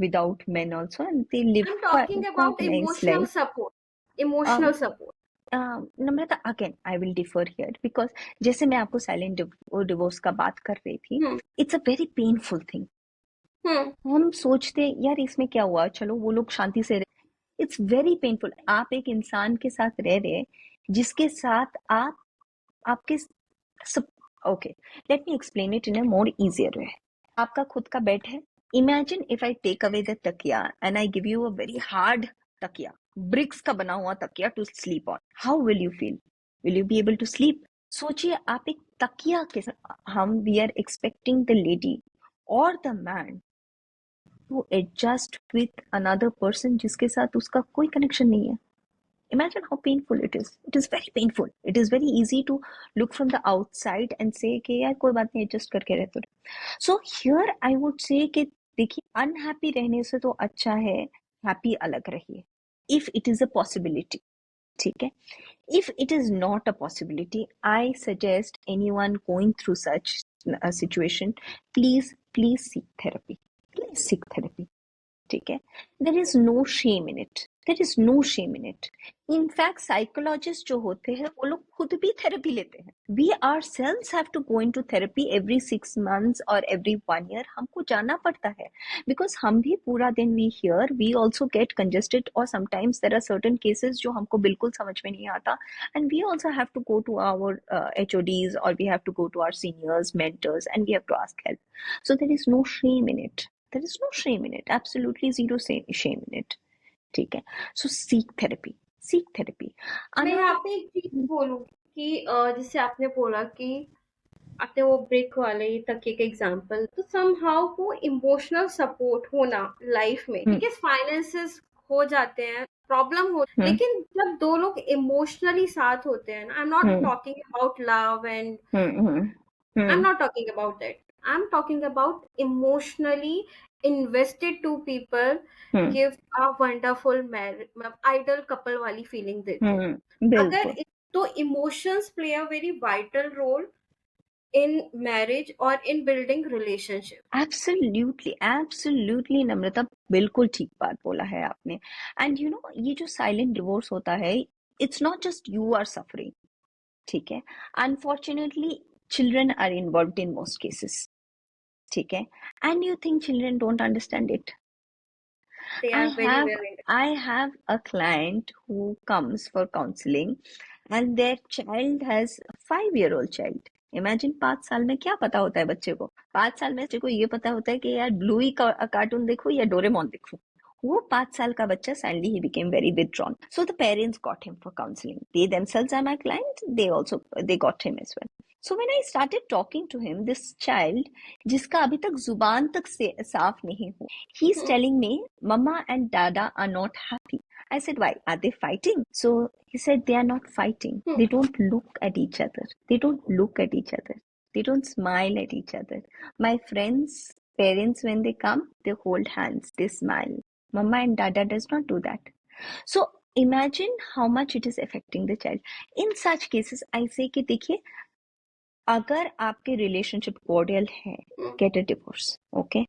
without men also, and they live है। I'm quite talking quite about nice emotional life. support, emotional Um, support। Namrata, again I will differ here because जैसे मैं आपको silent divorce का बात कर रही थी, hmm it's a very painful thing. Hmm हम सोचते यार इसमें क्या हुआ, चलो वो लोग शांति से, इट्स वेरी पेनफुल। आप एक इंसान के साथ रह रहे जिसके साथ आप आपके सब, okay, let me explain it in a more easier way. आपका खुद का बेड है। Imagine if I take away the takiya and I give you a very hard takiya, bricks का बना हुआ takiya to sleep on, how will you feel? Will you be able to sleep? सोचिए आप एक तकिया के साथ, हम we are expecting the lady और the man to adjust with another person जिसके साथ उसका कोई कनेक्शन नहीं है। Imagine how painful it is. It is very painful. It is very easy to look from the outside and say कि यार कोई बात नहीं, adjust करके रहते रहो. So here I would say कि देखिए, unhappy रहने से तो अच्छा है happy अलग रहिए, if it is a possibility. ठीक है? If it is not a possibility, I suggest anyone going through such a situation, please seek therapy. Please seek therapy. ठीक है? There is no shame in it, there is no shame in it. In fact psychologist जो होते हैं वो लोग खुद भी therapy लेते हैं। We are selves have to go into therapy every 6 months और एवरी 1 year। हमको जाना पड़ता है बिकॉज हम भी पूरा दिन we hear, we also get congested, और sometimes there are certain cases जो हमको बिल्कुल समझ में नहीं आता, and we also have to go to our HODs, और we have to go to our seniors, mentors, and we have to ask help. So there is no shame in it, there is no shame in it, absolutely zero shame in it. ठीक है? So seek therapy, seek therapy. मैं यहाँ Another, पे एक चीज बोलूंगी कि जैसे आपने बोला कि आपने वो ब्रेक वाले तकिए का एग्जांपल, तो समहाउ वो इमोशनल सपोर्ट होना लाइफ में, हम्म ठीक है, फाइनेंसेस हो जाते हैं, प्रॉब्लम हो, हम्म लेकिन जब दो लोग इमोशनली साथ होते हैं ना, आई am not hmm talking about love and hmm I'm hmm not talking about that. I'm talking about emotionally invested two people hmm give a wonderful marriage, ideal couple वाली feeling देते हैं। अगर बिल्कुल, तो emotions play a very vital role in marriage or in building relationship। Absolutely absolutely Namrata, बिल्कुल ठीक बात बोला है आपने। एंड यू नो, ये जो साइलेंट डिवोर्स होता है, it's not just you are suffering, ठीक है? Unfortunately children are involved in most cases, ठीक है? And you think children don't understand it? They I are very have well in I have a client who comes for counseling and their child has a 5 year old child. Imagine, 5 साल में क्या पता होता है बच्चे को? 5 साल में बच्चे को ये पता होता है कि यार ब्लूई का कार्टून देखूं या डोरेमोन देखूं। वो 5 साल का बच्चा, suddenly he became very withdrawn. So the parents got him for counseling. They themselves are my client. They got him as well. So when I started talking to him, this child, जिसका अभी तक जुबान तक से साफ नहीं हुआ, he's it। telling me, Mama and Dada are not happy. I said, why? Are they fighting? So he said, they are not fighting. They don't look at each other. They don't look at each other. They don't smile at each other. My friends' parents, when they come, they hold hands, they smile. Mama and Dada does not do that. So imagine how much it is affecting the child. In such cases, I say कि देखिए, अगर आपके relationship cordial है, get a divorce, okay?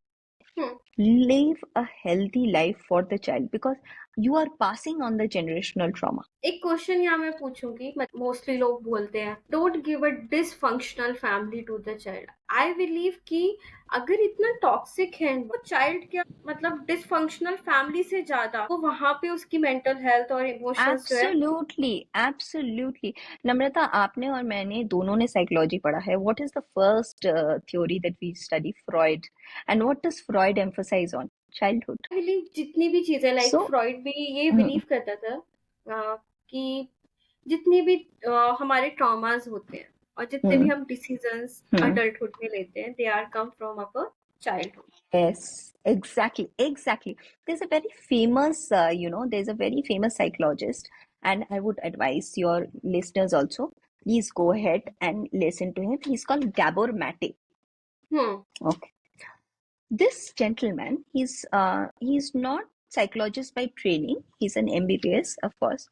Live a healthy life for the child because you are passing on the generational trauma. एक question यहाँ मैं पूछूंगी, mostly लोग बोलते हैं don't give a dysfunctional family to the child. I believe कि अगर इतना टॉक्सिक है वो चाइल्ड क्या मतलब डिसफंक्शनल फैमिली से ज्यादा वो वहां पे उसकी मेंटल हेल्थ और इमोशंस जो है। Absolutely, absolutely. नम्रता, आपने और मैंने दोनों ने साइकोलॉजी पढ़ा है. What is the first theory that we study? Freud. And what does Freud emphasize on? childhood. I believe जितनी भी चीजें लाइक So, फ्रॉइड भी ये mm, बिलीव करता था कि जितनी भी हमारे ट्रॉमास होते हैं और जितने भी mm, हम डिसीजंस mm. अडल्टहुड में लेते हैं they are come from our childhood. Yes, exactly, exactly. There's a very famous, there's a very famous psychologist, and I would advise your listeners also, please go ahead and listen to him. He's called Gabor Mate. Hmm. Okay. This gentleman, he's not psychologist by training. He's an MBBS, of course,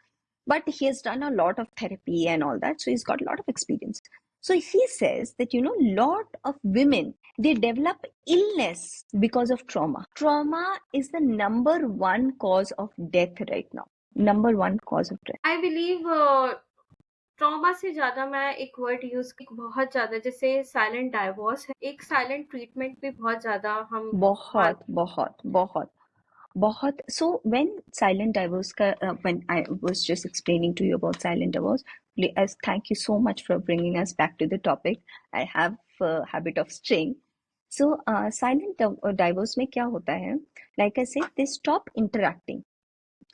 but he has done a lot of therapy and all that, so he's got a lot of experience. So he says that lot of women, they develop illness because of trauma. Trauma is the number one cause of death right now. Number one cause of death. I believe trauma से ज्यादा मैं एक word use बहुत ज्यादा जैसे silent divorce है एक silent treatment भी बहुत ज्यादा हम बहुत बहुत बहुत बहुत. So when silent divorce when I was just explaining to you about silent divorce, as thank you so much for bringing us back to the topic. I have a habit of straying. So silent divorce में क्या होता है, like I said, they stop interacting.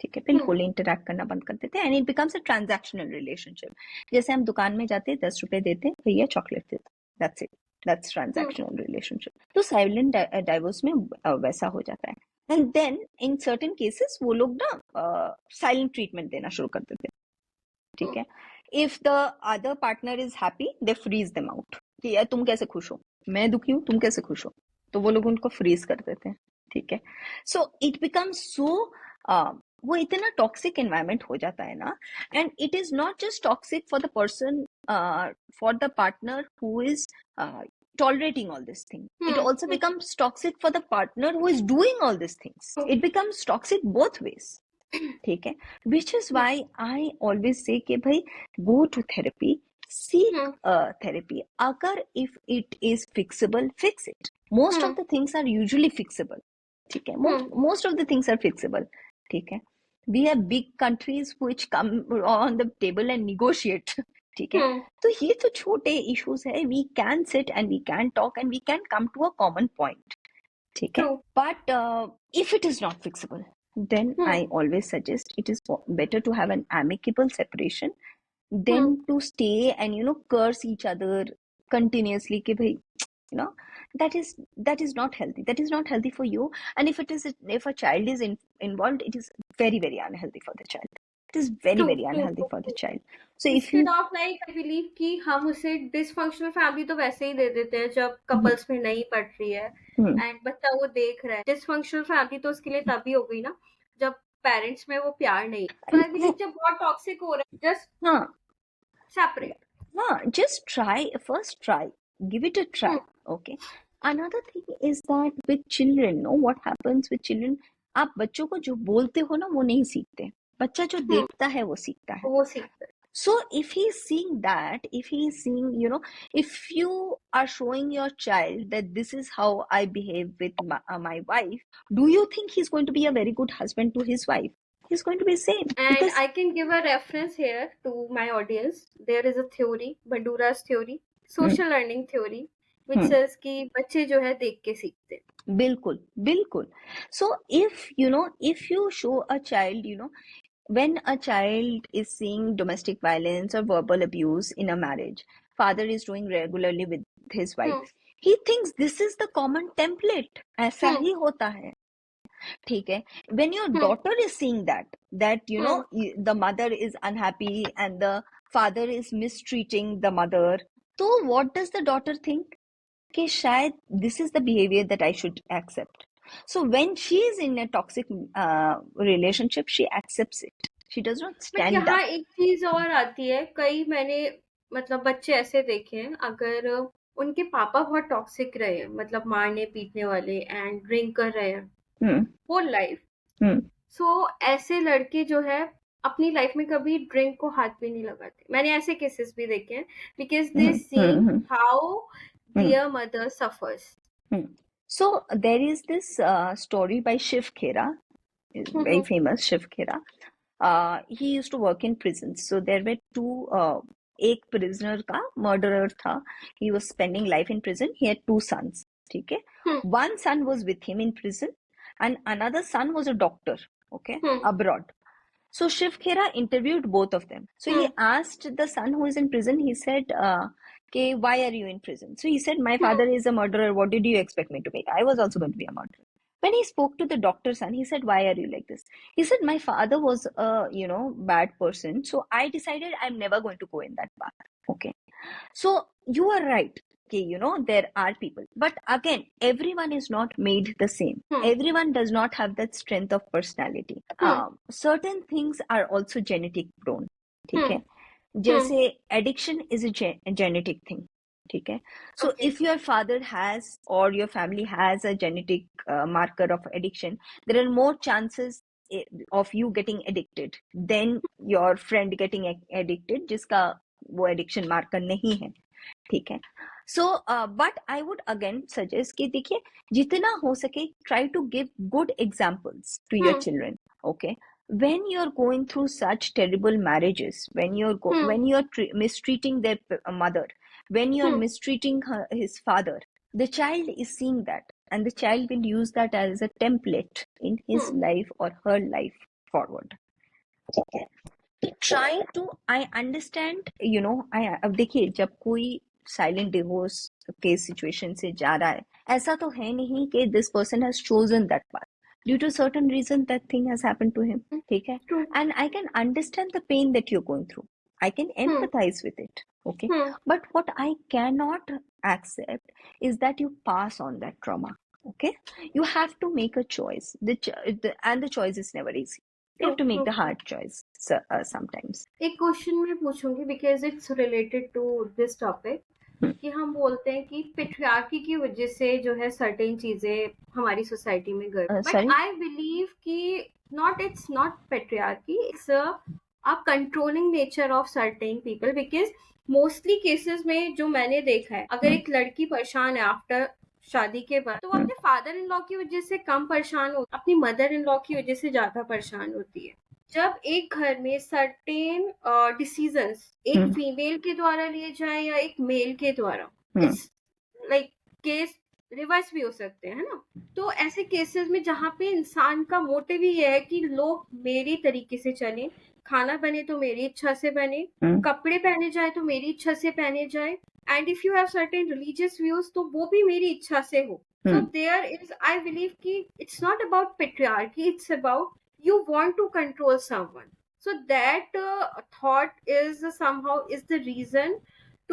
ठीक है, बिल्कुल interact करना बंद कर देते हैं, and it becomes a transactional relationship. जैसे हम दुकान में जाते हैं, 10 रुपए देते हैं, भैया चॉकलेट देते, that's it, that's transactional relationship. तो साइलेंट डाइवोर्स में वैसा हो जाता है. And then in certain cases वो लोग ना साइलेंट ट्रीटमेंट देना शुरू कर देते हैं. ठीक है, if the other partner is happy, they freeze them out कि यार तुम कैसे खुश हो, मैं दुखी हूँ, तुम कैसे खुश हो, तो वो लोग उनको फ्रीज कर देते हैं. ठीक है, सो इट बिकम्स सो, वो इतना टॉक्सिक एनवायरमेंट हो जाता है ना. And it is not just toxic for the person, for the partner who is tolerating all these things. It also becomes toxic for the partner who is doing all these things. It becomes toxic both ways. ठीक है, which is why I always say कि भाई go to therapy, seek therapy. अगर if it is fixable, fix it. Most of the things are usually fixable. ठीक है, most of the things are fixable. ठीक है, we have big countries which come on the table and negotiate. ठीक है, तो ये तो छोटे इश्यूज है, we can sit and we can talk and we can come to a common point. ठीक है, but if it is not fixable, then I always suggest it is better to have an amicable separation than to stay and curse each other continuously कि भाई that is not healthy. That is not healthy for you. And if a child is involved, it is very, very unhealthy for the child. It is very, very unhealthy for the child. So if you instead of like I believe कि हम उसे dysfunctional family तो वैसे ही दे देते हैं जब couples में नहीं पड़ रही है एंड बच्चा वो देख रहा है. डिसफंक्शनल फैमिली तो उसके लिए तभी हो गई ना जब पेरेंट्स में वो प्यार नहीं. तो आई बिलीव जब बहुत टॉक्सिक हो रहा है just separate. just try, give it a try. Okay, another thing is that with children, what happens with children, आप बच्चों को जो बोलते हो ना वो नहीं सीखते, बच्चा जो देखता है वो सीखता है. So if he's seeing that, if he's seeing, if you are showing your child that this is how I behave with my wife, do you think he's going to be a very good husband to his wife? He's going to be same. And because I can give a reference here to my audience. There is a theory, Bandura's theory, social learning theory, which says कि बच्चे जो है देख के सीखते. बिल्कुल बिल्कुल. So if you show a child, when a child is seeing domestic violence or verbal abuse in a marriage, father is doing regularly with his wife, he thinks this is the common template. ऐसा ही होता है. ठीक है, when your daughter is seeing that the mother is unhappy and the father is mistreating the mother, तो what does the daughter think? कि शायद this is the behavior that I should accept. So when she is in a toxic relationship, she accepts it. She does not stand up. यहाँ एक चीज और आती है, कई मैंने मतलब बच्चे ऐसे देखे हैं, अगर उनके पापा बहुत टॉक्सिक रहे हैं, मतलब मारने पीटने वाले एंड ड्रिंक कर रहे हैं होल लाइफ, सो ऐसे लड़के जो है अपनी लाइफ में कभी ड्रिंक को हाथ भी नहीं लगाते. मैंने ऐसे केसेस भी देखे हैं because they see how there mother suffers. So there is this story by Shiv Khera, very famous Shiv Khera. He used to work in prisons. So there were two, एक prisoner का murderer था. He was spending life in prison. He had two sons. ठीक है, one son was with him in prison and another son was a doctor, okay, Hmm. abroad. So Shiv Khera interviewed both of them. So he Hmm. asked the son who is in prison, he said, okay, why are you in prison? So he said, my Hmm. father is a murderer. What did you expect me to be? I was also going to be a murderer. When he spoke to the doctor's son, he said, why are you like this? He said, my father was a, bad person. So I decided I'm never going to go in that path. Okay. So you are right. Okay, there are people. But again, everyone is not made the same. Hmm. Everyone does not have that strength of personality. Hmm. Certain things are also genetic prone. ठीक Hmm. है Hmm. जैसे addiction is a genetic thing. ठीक है so Okay. if your father has or your family has a genetic marker of addiction, there are more chances of you getting addicted than your friend getting addicted जिसका वो addiction marker नहीं है. ठीक है so but I would again suggest कि देखिए जितना हो सके try to give good examples to your Hmm. Children. Okay when you're going through such terrible marriages, when Hmm. when you're mistreating their mother, when you're Hmm. mistreating his father, the child is seeing that and the child will use that as a template in his Hmm. life or her life forward. ठीक है try to I understand I अब देखिए जब कोई silent divorce के situation से जा रहा है ऐसा तो है नहीं कि this person has chosen that path due to certain reason that thing has happened to him. ठीक है True. And I can understand the pain that you going through. I can Hmm. empathize with it. Okay. Hmm. But what I cannot accept is that you pass on that trauma. Okay. You have to make a choice. And the choice is never easy. You have True. to make True. the hard choice sometimes. एक question मैं पूछूंगी because it's related to this topic Hmm. कि हम बोलते हैं कि patriarchy की वजह से जो है सर्टेन चीजें हमारी सोसाइटी में गए बट Sorry? आई बिलीव कि not it's not patriarchy it's a controlling nature of certain people because mostly cases में जो मैंने देखा है अगर एक लड़की परेशान है आफ्टर शादी के बाद तो वो अपने फादर इन लॉ की वजह से कम परेशान हो अपनी मदर इन लॉ की वजह से ज्यादा परेशान होती है जब एक घर में सर्टेन डिसीजंस एक फीमेल के द्वारा लिए जाए या एक मेल के द्वारा इट्स लाइक केस रिवर्स भी हो सकते हैं है ना तो ऐसे केसेस में जहाँ पे इंसान का मोटिव ही है कि लोग मेरी तरीके से चलें खाना बने तो मेरी इच्छा से बने कपड़े पहने जाए तो मेरी इच्छा से पहने जाए and if you have certain religious views तो वो भी मेरी इच्छा से हो so there is I believe ki it's not about patriarchy it's about you want to control someone so that thought is somehow is the reason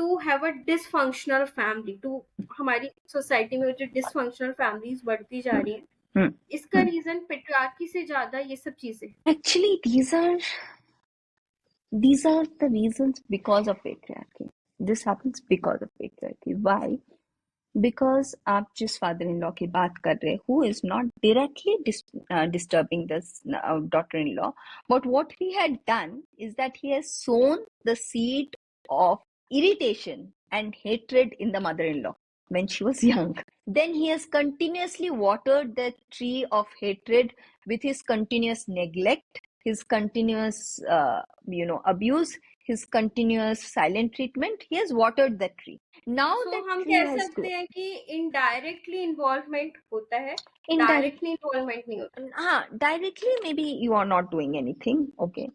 to have a dysfunctional family to हमारी society में जो dysfunctional families बढ़ती जा रही है इसका reason patriarchy से ज्यादा ये सब चीजें Actually, these are the reasons because of patriarchy. This happens because of patriarchy. Why? Because आप जिस father-in-law की बात कर रहे who is not directly disturbing this daughter-in-law, but what he had done is that he has sown the seed of irritation and hatred in the mother-in-law when she was young. Then he has continuously watered the tree of hatred with his continuous neglect, his continuous abuse, his continuous silent treatment. He has watered that tree. Now so that हम tree कह has सकते grown. हैं कि indirectly involvement होता है Indirect, directly involvement नहीं होता directly maybe you are not doing anything. Okay,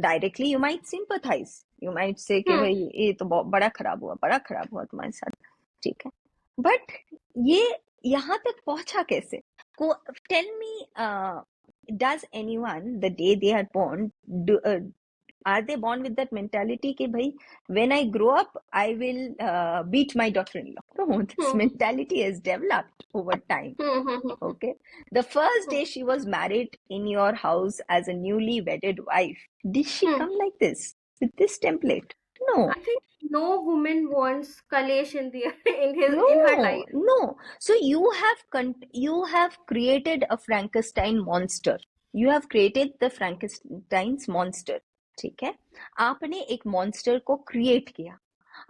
directly you might sympathize. You might say कि भाई ये तो बड़ा खराब हुआ तुम्हारे साथ. ठीक है. But ये यहाँ तक पहुंचा कैसे? Tell me, does anyone the day they are born are they born with that mentality कि भाई when I grow up I will beat my daughter-in-law? No, this mentality has developed over time. Okay, the first day she was married in your house as a newly wedded wife, did she come like this with this template? No. I think no woman wants Kalesh in the in her No, life. no. So you have created a Frankenstein monster. You have created the Frankenstein's monster. ठीक है आपने एक monster को create किया.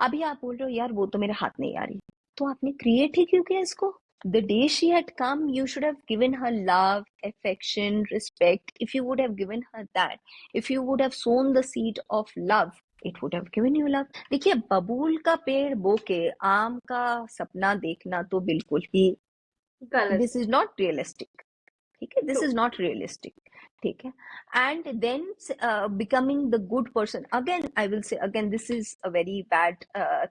अभी आप बोल रहे हो यार वो तो मेरे हाथ नहीं आ रही. तो आपने क्रिएट ही क्यों किया इसको? The day she had come, you should have given her love, affection, respect. If you would have given her that, if you would have sown the seed of love, it would have given you love. देखिए बबूल का पेड़ बो के आम का सपना देखना तो बिल्कुल ही गलत this is not realistic. ठीक है, this True. Is not realistic, ठीक है. And then becoming the good person, again I will say, again this is a very bad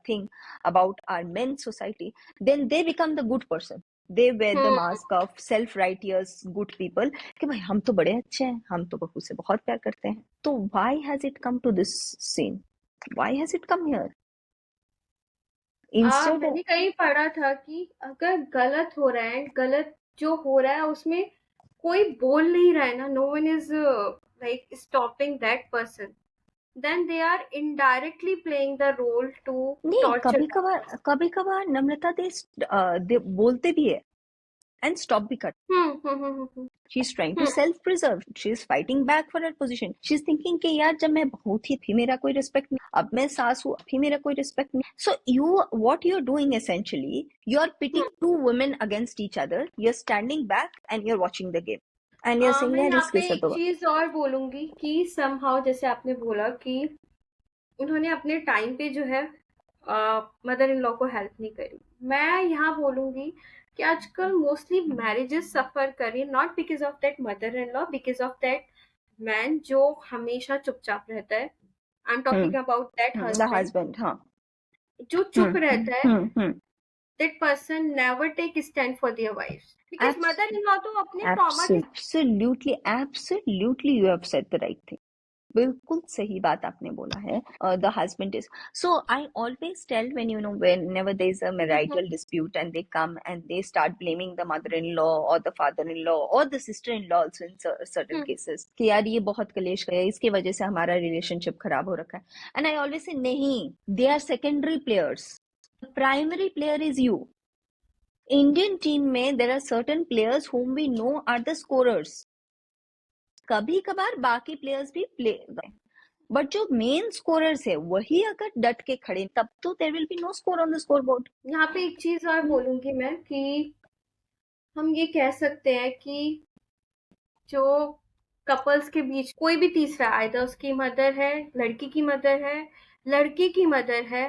thing about our men society. Then they become the good person, they wear the Hmm. mask of self righteous good people कि भाई हम तो बड़े अच्छे हैं, हम तो बहू से बहुत प्यार करते हैं. तो why has it come to this scene? Why has it come here? Instead, मैंने कहीं पढ़ा था कि अगर गलत हो रहा है, गलत जो हो रहा है उसमें कोई बोल नहीं रहा है ना, no one is like stopping that person, then they are indirectly playing the role to नहीं, टॉर्चर दैट पर्सन. कभी कभार नम्रता दे बोलते भी है and stop भी करते. हम्म. She's trying to self preserve, she's fighting back for her position, she's thinking कि यार जब मैं बहू थी भी मेरा कोई रिस्पेक्ट नहीं, अब मैं सास हूँ अभी मेरा कोई रिस्पेक्ट नहीं. So you, what you're doing essentially, you're pitting two women against each other, you're standing back and you're watching the game and you're saying मैं यार यहाँ इसके पे साथ एक तो चीज और बोलूंगी कि समहाउ जैसे आपने बोला कि उन्होंने अपने टाइम पे जो है मदर इन लॉ को हेल्प नहीं करी. मैं यहाँ बोलूंगी कि आजकल मोस्टली मैरिजेस सफर कर रही है not because of that mother in law, because of that man जो हमेशा चुपचाप रहता है. I am talking about that the husband husband, हाँ. जो चुप रहता है. Hmm. That person never take stand for their wives because mother in law तो अपने ट्रॉमा के. Absolutely, you have said the right thing. बिल्कुल सही बात आपने बोला है. The husband is, so I always tell, when whenever there is a marital dispute and they come and they start blaming the mother-in-law or the father-in-law or the sister-in-law also in certain cases कि यार ये बहुत कलेश है, इसकी वजह से हमारा रिलेशनशिप खराब हो रखा है. And I always say नहीं, they are secondary players, the primary player is you. Indian team में there are certain players whom we know are the scorers. कभी कभार बाकी प्लेयर्स भी प्ले, बट जो मेन स्कोरर्स है वही अगर डट के खड़े तब तो there will be no score on the scoreboard. यहाँ पे एक चीज और बोलूंगी मैं कि हम ये कह सकते हैं कि जो कपल्स के बीच कोई भी तीसरा, आइदर उसकी मदर है, लड़की की मदर है, लड़की की मदर है,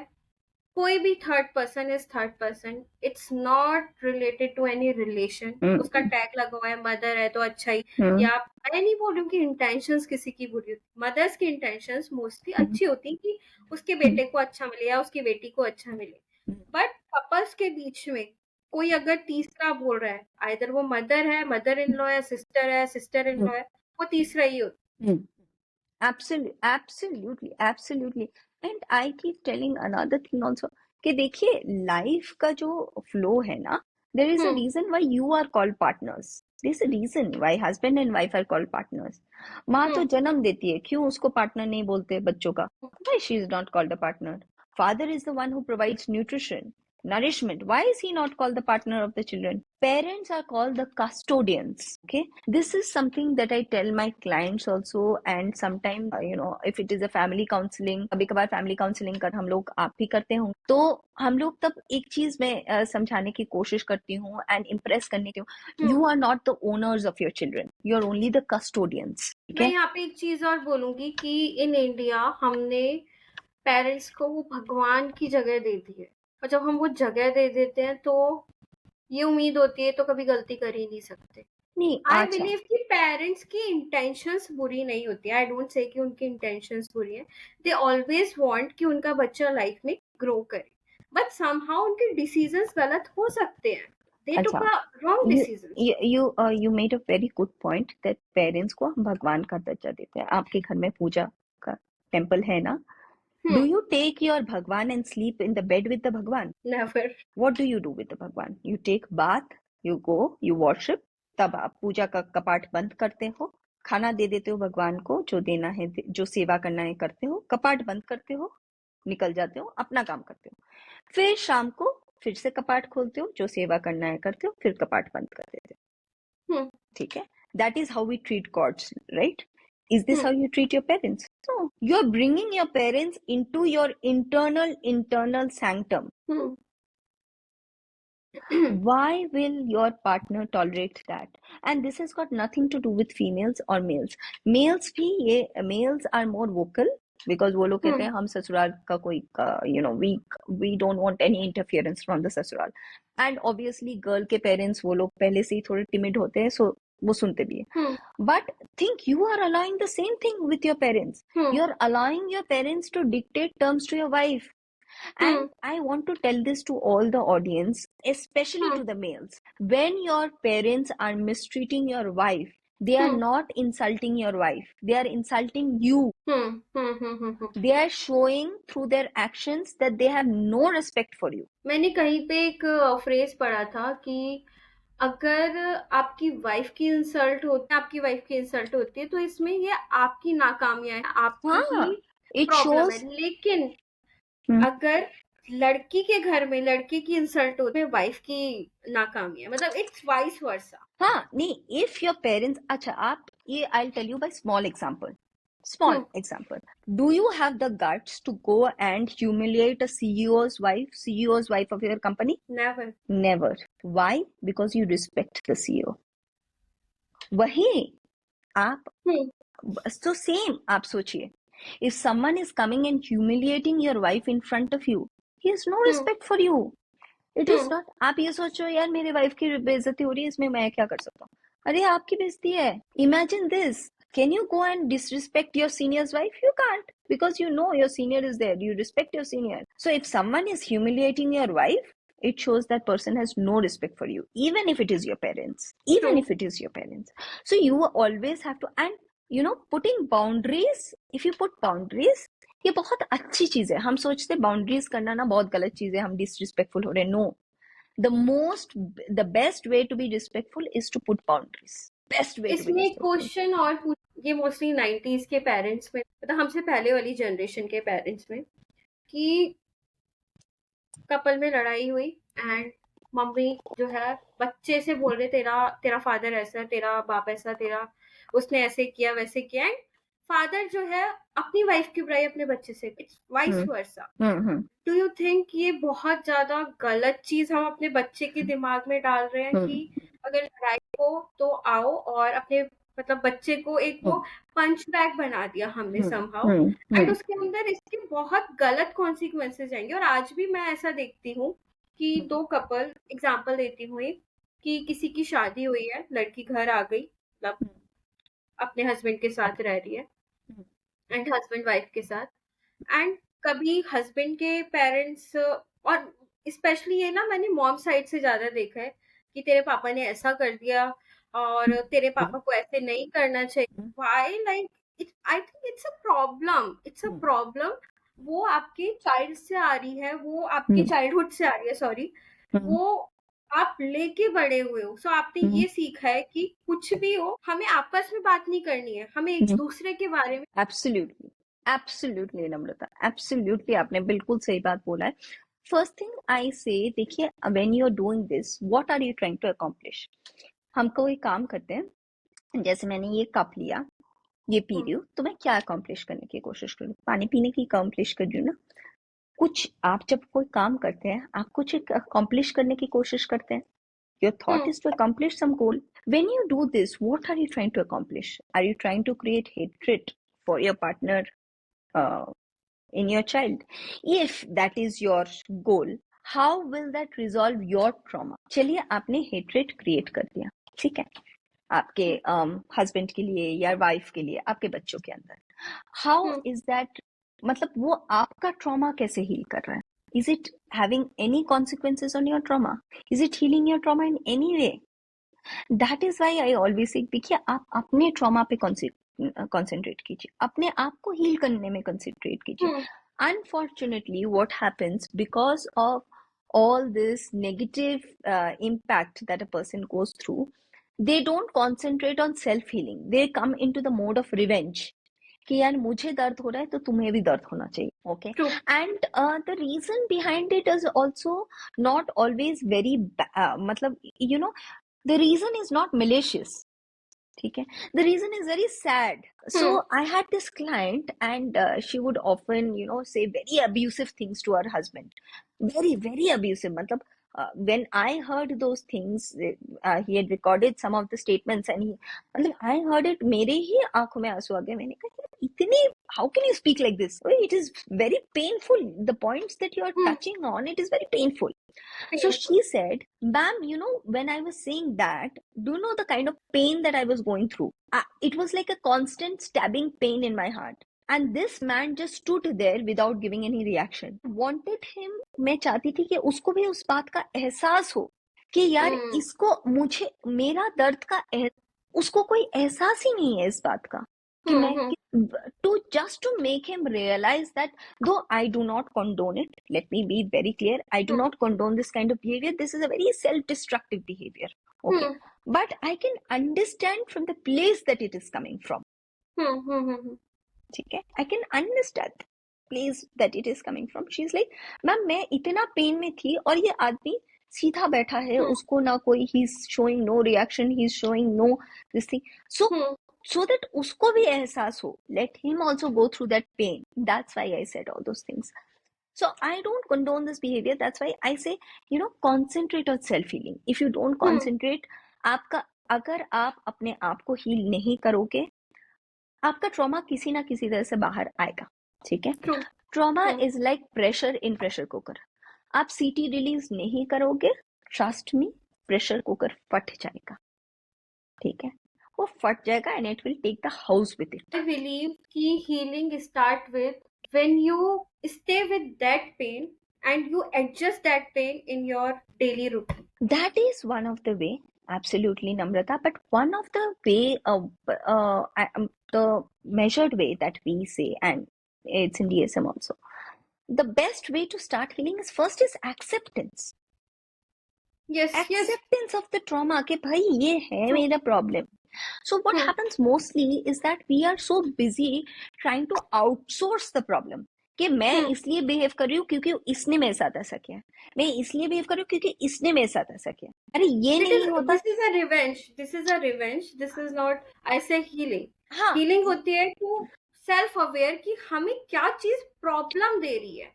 कोई भी third person is third person. It's not related to any relation. उसका टैग लगा हुआ है मदर है तो अच्छा ही. या मैं नहीं बोल रही हूँ कि इंटेंशंस किसी की बुरी होती. मदर्स की इंटेंशंस मोस्टली अच्छी होती है कि उसके बेटे को अच्छा मिले या उसकी बेटी को अच्छा मिले. बट कपल्स के बीच में कोई अगर तीसरा बोल रहा है, आइदर वो मदर है, मदर इन लॉ है, सिस्टर इन लॉ है, वो तीसरा ही होता है. Absolutely. And I keep telling another thing also कि देखिए लाइफ का जो फ्लो है ना, there is a reason why you are called partners. There is a reason why husband and wife are called partners. माँ तो जन्म देती है, क्यों उसको पार्टनर नहीं बोलते बच्चों का? Why she is not called a partner? Father is the one who provides nutrition, nourishment. Why is he not called the partner of the children? Parents are called the custodians. Okay, this is something that I tell my clients also. And sometimes if it is a family counseling, कभी कभार family counseling कर हम लोग आप भी करते हों, तो हम लोग तब एक चीज मैं समझाने की कोशिश करती हूँ and impress करने की हूँ, you are not the owners of your children, you are only the custodians. मैं यहाँ पे एक चीज और बोलूंगी कि इन इंडिया हमने पेरेंट्स को वो भगवान की जगह दे दी है, और जब हम वो जगह दे देते हैं तो ये उम्मीद होती है तो कभी गलती कर ही नहीं सकते. नहीं, आई अच्छा, बिलीव कि पेरेंट्स की इंटेंशंस बुरी नहीं होती. आई डोंट से कि उनकी इंटेंशंस बुरी है. दे ऑलवेज वांट कि उनका बच्चा लाइफ में ग्रो करे, बट समहाउ उनके डिसीजंस गलत हो सकते हैं. दे टुक अच्छा, a wrong decision. you made a very good point that parents को हम भगवान का दर्जा देते हैं. आपके घर में पूजा का टेम्पल है ना? Do you take your Bhagwan and sleep in the bed with the Bhagwan? Never. What do you do with the Bhagwan? You take bath, you go, you worship, तब आप पूजा का कपाट बंद करते हो, खाना दे देते हो भगवान को, जो देना है, जो सेवा करना है करते हो, कपाट बंद करते हो, निकल जाते हो, अपना काम करते हो. फिर शाम को फिर से कपाट खोलते हो, जो सेवा करना है करते हो, फिर कपाट बंद कर देते हो. ठीक है? That is how we treat gods, right? Is this how you treat your parents? No. You're bringing your parents into your internal sanctum. Why will your partner tolerate that? And this has got nothing to do with females or males. Males are more vocal because वो लोग कहते हैं हम ससुराल का कोई we don't want any interference from the ससुराल. And obviously girl के parents वो लोग पहले से ही थोड़े timid होते हैं, so वो सुनते भी है. हम्म But think you are allowing the same thing with your parents. Hmm You're allowing your parents to dictate terms to your wife. And hmm I want to tell this to all the audience, especially hmm to the males. When your parents are mistreating your wife, they are hmm not insulting your wife. They are insulting you. Hmm. They are showing through their actions that they have no respect for you. मैंने कहीं पे एक phrase पढ़ा था कि अगर आपकी wife की इंसल्ट होती है तो इसमें ये आपकी नाकामियां है, आपकी ही हाँ, it प्रॉब्लम है। shows. लेकिन Hmm. अगर लड़की के घर में लड़के की इंसल्ट होती है, वाइफ की नाकामी है, मतलब इट्स वाइस वर्सा। हाँ नहीं, if your parents, अच्छा आप ये, I'll tell you by small example. Small hmm example. Do you have the guts to go and humiliate a CEO's wife of your company? Never. Never. Why? Because you respect the CEO. वही आप, हम्म so same आप सोचिए, if someone is coming and humiliating your wife in front of you, he has no hmm respect for you. It is hmm not. आप ये सोचो यार मेरे wife की बेइज्जती हो रही है, इसमें मैं क्या कर सकता हूँ? अरे आपकी बेइज्जती है. Imagine this. Can you go and disrespect your senior's wife? You can't, because you know your senior is there. You respect your senior. So if someone is humiliating your wife, it shows that person has no respect for you, even if it is your parents. True. Even if it is your parents. So you always have to, and putting boundaries. If you put boundaries, ये बहुत अच्छी चीज है. हम सोचते boundaries करना ना बहुत गलत चीज है, हम डिसरिस्पेक्टफुल हो रहे हैं. No, the best way to be respectful is to put boundaries. Best way to be इसमें एक respectful. क्वेश्चन और पूछ, ये मोस्टली 90s के पेरेंट्स में, मतलब हमसे पहले वाली जनरेशन के पेरेंट्स में, कि कपल में लड़ाई हुई एंड मम्मी जो है बच्चे से बोल रहे तेरा तेरा फादर ऐसा, तेरा बाप ऐसा, तेरा उसने ऐसे किया वैसे किया, एंड फादर जो है अपनी वाइफ की बुराई अपने बच्चे से, it's vice hmm versa. Hmm do you think ये बहुत ज्यादा गलत चीज हम अपने बच्चे के दिमाग में डाल रहे हैं हम्म कि अगर लड़ाई हो तो आओ, और अपने मतलब बच्चे को एक वो हम्म पंच बैग बना दिया हमने हम्म समहाउ, हम्म एंड हम्म उसके अंदर इसके बहुत गलत कॉन्सिक्वेंसेस आएंगे। और आज भी मैं ऐसा देखती हूँ कि दो कपल, एग्जांपल देती हूँ एक, कि किसी की शादी हुई है, लड़की घर आ गई, मतलब अपने हस्बैंड के साथ रह रही है, एंड हस्बैंड वाइफ के साथ, एंड कभी हस्बैंड के पेरेंट्स, और स्पेशली ये ना मैंने मॉम साइड से ज्यादा देखा है कि तेरे पापा ने ऐसा कर दिया और तेरे पापा को ऐसे नहीं करना चाहिए। Why, like it, I think it's a problem, it's a problem. वो आपके चाइल्ड से आ रही है, वो आपके चाइल्डहुड से आ रही है, सॉरी, वो आप लेके बड़े हुए हो। सो आपने ये सीखा है कि कुछ भी हो हमें आपस में बात नहीं करनी है, हमें एक दूसरे के बारे में। एब्सोल्युटली, एब्सोल्युटली नम्रता, एब्सोल्युटली आपने बिल्कुल सही बात बोला है. फर्स्ट थिंग आई से, देखिए, when you are doing this, what are you trying to accomplish? हम कोई काम करते हैं, जैसे मैंने ये कप लिया, ये पी रही हूँ, तो मैं क्या अकॉम्प्लिश करने की कोशिश कर रही हूँ? पानी पीने की अकॉम्प्लिश कर रही हूँ ना. कुछ आप जब कोई काम करते हैं, आप कुछ एक अकॉम्प्लिश करने की कोशिश करते हैं. Your thought is to accomplish some goal. When you do this, what are you trying to accomplish? Are you trying to create hatred for your partner, uh, in your child? If that is your goal, how will that resolve your trauma? चलिए आपने hatred create कर दिया, ठीक है, आपके husband के लिए या वाइफ के लिए, आपके बच्चों के अंदर. हाउ इज दैट, मतलब वो आपका ट्रॉमा कैसे हील कर रहा है? Is it having any consequences on your trauma? Is it healing your trauma in any way? That is why I always say, देखिए, आप अपने ट्रॉमा पे कॉन्सेंट्रेट कीजिए, अपने आप को हील करने में कंसेंट्रेट कीजिए. Unfortunately, what happens because of all this negative impact that a person goes through, they don't concentrate on self-healing. They come into the mode of revenge. कि यार मुझे दर्द हो रहा है तो तुम्हें भी दर्द होना चाहिए. Okay, and the reason behind it is also not always very, मतलब the reason is not malicious. ठीक है, the reason is very sad. So I had this client, and she would often say very abusive things to her husband, very very abusive. मतलब when I heard those things, he had recorded some of the statements, and मतलब I heard it, मेरे ही आंखों में आंसू आ गए. मैंने कहा इतनी how can you speak like this? Oh, it is very painful. The points that you're touching on, it is very painful. So she said, ma'am, you know, when I was saying that, do you know the kind of pain that I was going through? It was like a constant stabbing pain in my heart. And this man just stood there without giving any reaction. Wanted him, मैं चाहती थी कि उसको भी उस बात का एहसास हो कि यार इसको मुझे मेरा दर्द का उसको कोई एहसास ही नहीं है इस बात का कि मैं to make him realize that though I do not condone it, let me be very clear, I do not condone this kind of behavior. This is a very self-destructive behavior. Okay. But I can understand from the place that it is coming from. ठीक है, I can understand the place that it is coming from. She's like, ma'am मैं इतना pen में थी और ये आदमी सीधा बैठा है, उसको ना कोई, he's showing no reaction, he's showing no this thing. So that usko bhi ehsas ho, let him also go through that pain. That's why I said all those things. So I don't condone this behavior. That's why I say, you know, concentrate on self-healing. If you don't concentrate, आपका अगर आप अपने आप को heal नहीं करोगे, आपका trauma किसी ना किसी तरह से बाहर आएगा. ठीक है, trauma is like pressure in pressure cooker. आप सीटी रिलीज नहीं करोगे, ट्रस्ट मी, प्रेशर कुकर फट जाएगा. ठीक है, वो फट जाएगा and it will take the house with it. I believe कि healing start with when you stay with that pain and you adjust that pain in your daily routine. That is one of the way, absolutely, Namrata. But one of the way, the measured way that we say, and it's in DSM also, the best way to start healing is first is acceptance. Acceptance of the trauma कि भाई ये है मेरा problem. So what happens mostly is that we are so busy trying to outsource the problem. कि मैं इसलिए behave कर रही हूँ क्योंकि इसने मेरे साथ ऐसा किया, मैं इसलिए बिहेव कर रही हूँ क्योंकि इसने मेरे साथ ऐसा किया. अरे ये नहीं होता. This is a revenge. This is not, I say, healing. Healing होती है to self aware कि हमें क्या चीज प्रॉब्लम दे रही है.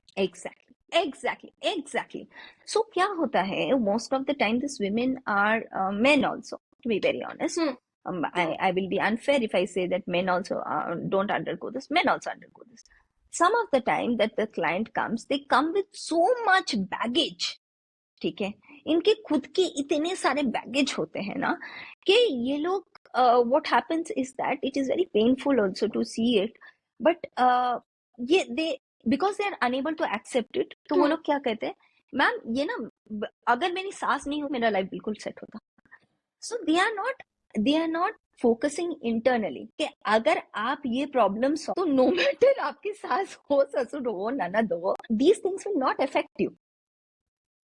Exactly. So क्या होता है, most of the time these women are men also, to be very honest. I will be unfair if I say that men also don't undergo this. Men also undergo this. Some of the time that the client comes, they come with so much baggage. ठीक है, इनके खुद के इतने सारे baggage होते हैं ना कि ये लोग what happens is that it is very painful also to see it, but because they are unable to accept it, तो वो लोग क्या कहते हैं, मैम ये ना अगर मेरी सास नहीं हो मेरा लाइफ बिल्कुल सेट होता. So they are not focusing internally कि अगर आप ये प्रॉब्लम तो नो मैटर आपकी सास हो, ससुर हो, ननद हो, these things will not affect you.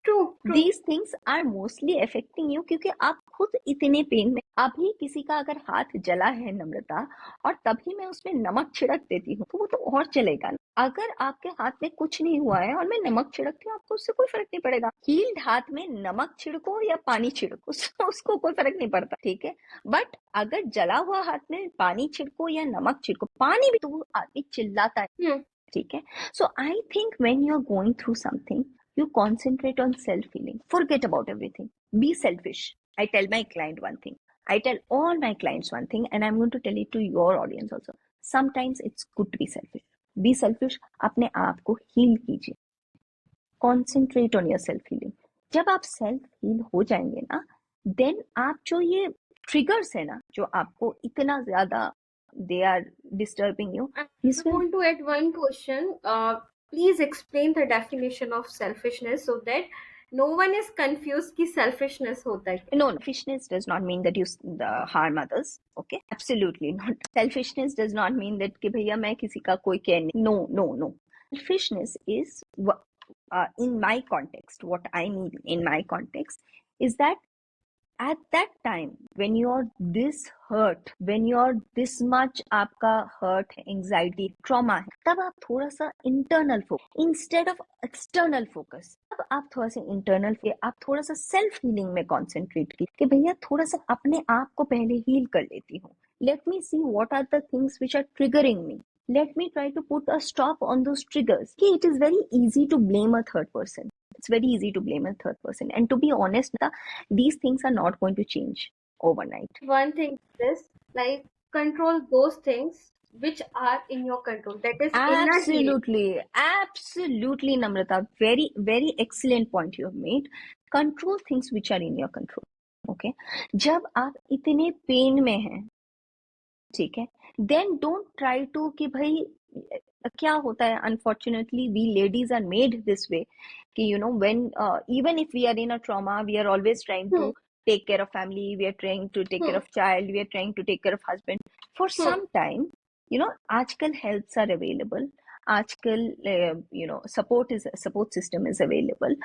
True. These things are mostly affecting you क्योंकि आप खुद इतने पेन में. अभी किसी का अगर हाथ जला है नम्रता और तभी मैं उसमें नमक छिड़क देती हूँ तो वो तो और चलेगा. अगर आपके हाथ में कुछ नहीं हुआ है और मैं नमक छिड़कती हूँ, आपको उससे कोई फर्क नहीं पड़ेगा. हील्ड हाथ में नमक छिड़को या पानी छिड़को, उसको कोई फर्क नहीं पड़ता. ठीक है, बट अगर जला हुआ हाथ में पानी छिड़को या नमक छिड़को, पानी भी, तो वो आदमी चिल्लाता है. ठीक है, so I think when you are going through something, you concentrate on self-healing. Forget about everything. Be selfish. I tell my client one thing. I tell all my clients one thing, and I'm going to tell it to your audience also. Sometimes it's good to be selfish. Be selfish. अपने आप को heal कीजिए. Concentrate on your self-healing. जब आप self-heal हो जाएंगे ना, then आप जो ये triggers है ना, जो आपको इतना ज़्यादा they are disturbing you. I want to add one question. Please explain the definition of selfishness so that no one is confused कि selfishness होता है. No, selfishness does not mean that you harm others. Okay, absolutely not. Selfishness does not mean that कि भैया मैं किसी का कोई care नहीं. No. Selfishness is in my context. What I mean in my context is that at that time when you're this hurt, when you're this much आपका hurt, anxiety, trauma है, तब आप थोड़ा सा internal focus instead of external focus. अब आप थोड़ा सा internal पे, आप थोड़ा सा self healing में concentrate कीजिए कि भैया थोड़ा सा अपने आप को पहले heal कर लेती हूँ. Let me see what are the things which are triggering me. Let me try to put a stop on those triggers. It is very easy to blame a third person. It's very easy to blame a third person. And to be honest, these things are not going to change overnight. One thing is, like, control those things which are in your control. That is inner healing. Absolutely, Namrata. Very, very excellent point you have made. Control things which are in your control. Okay. जब आप इतने pen में हैं, ठीक है, then don't try to कि भाई क्या होता है, unfortunately we ladies are made this way कि you know when even if we are in a trauma we are always trying to Hmm. take care of family, we are trying to take care Hmm. of child, we are trying to take care of husband for Hmm. some time. You know, आजकल helps are available, आजकल you know support system is available.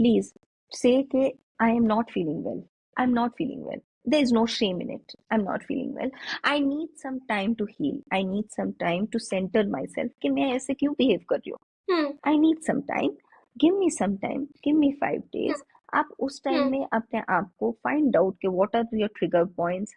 Please say कि I am not feeling well, I'm not feeling well. There is no shame in it. I'm not feeling well. I need some time to heal. I need some time to center myself कि मैं ऐसे क्यों behave कर रही हूँ. Hmm. I need some time. Give me some time. Give me 5 days. आप उस time Hmm. में अपने आप को फाइंड आउट कि what are your trigger points,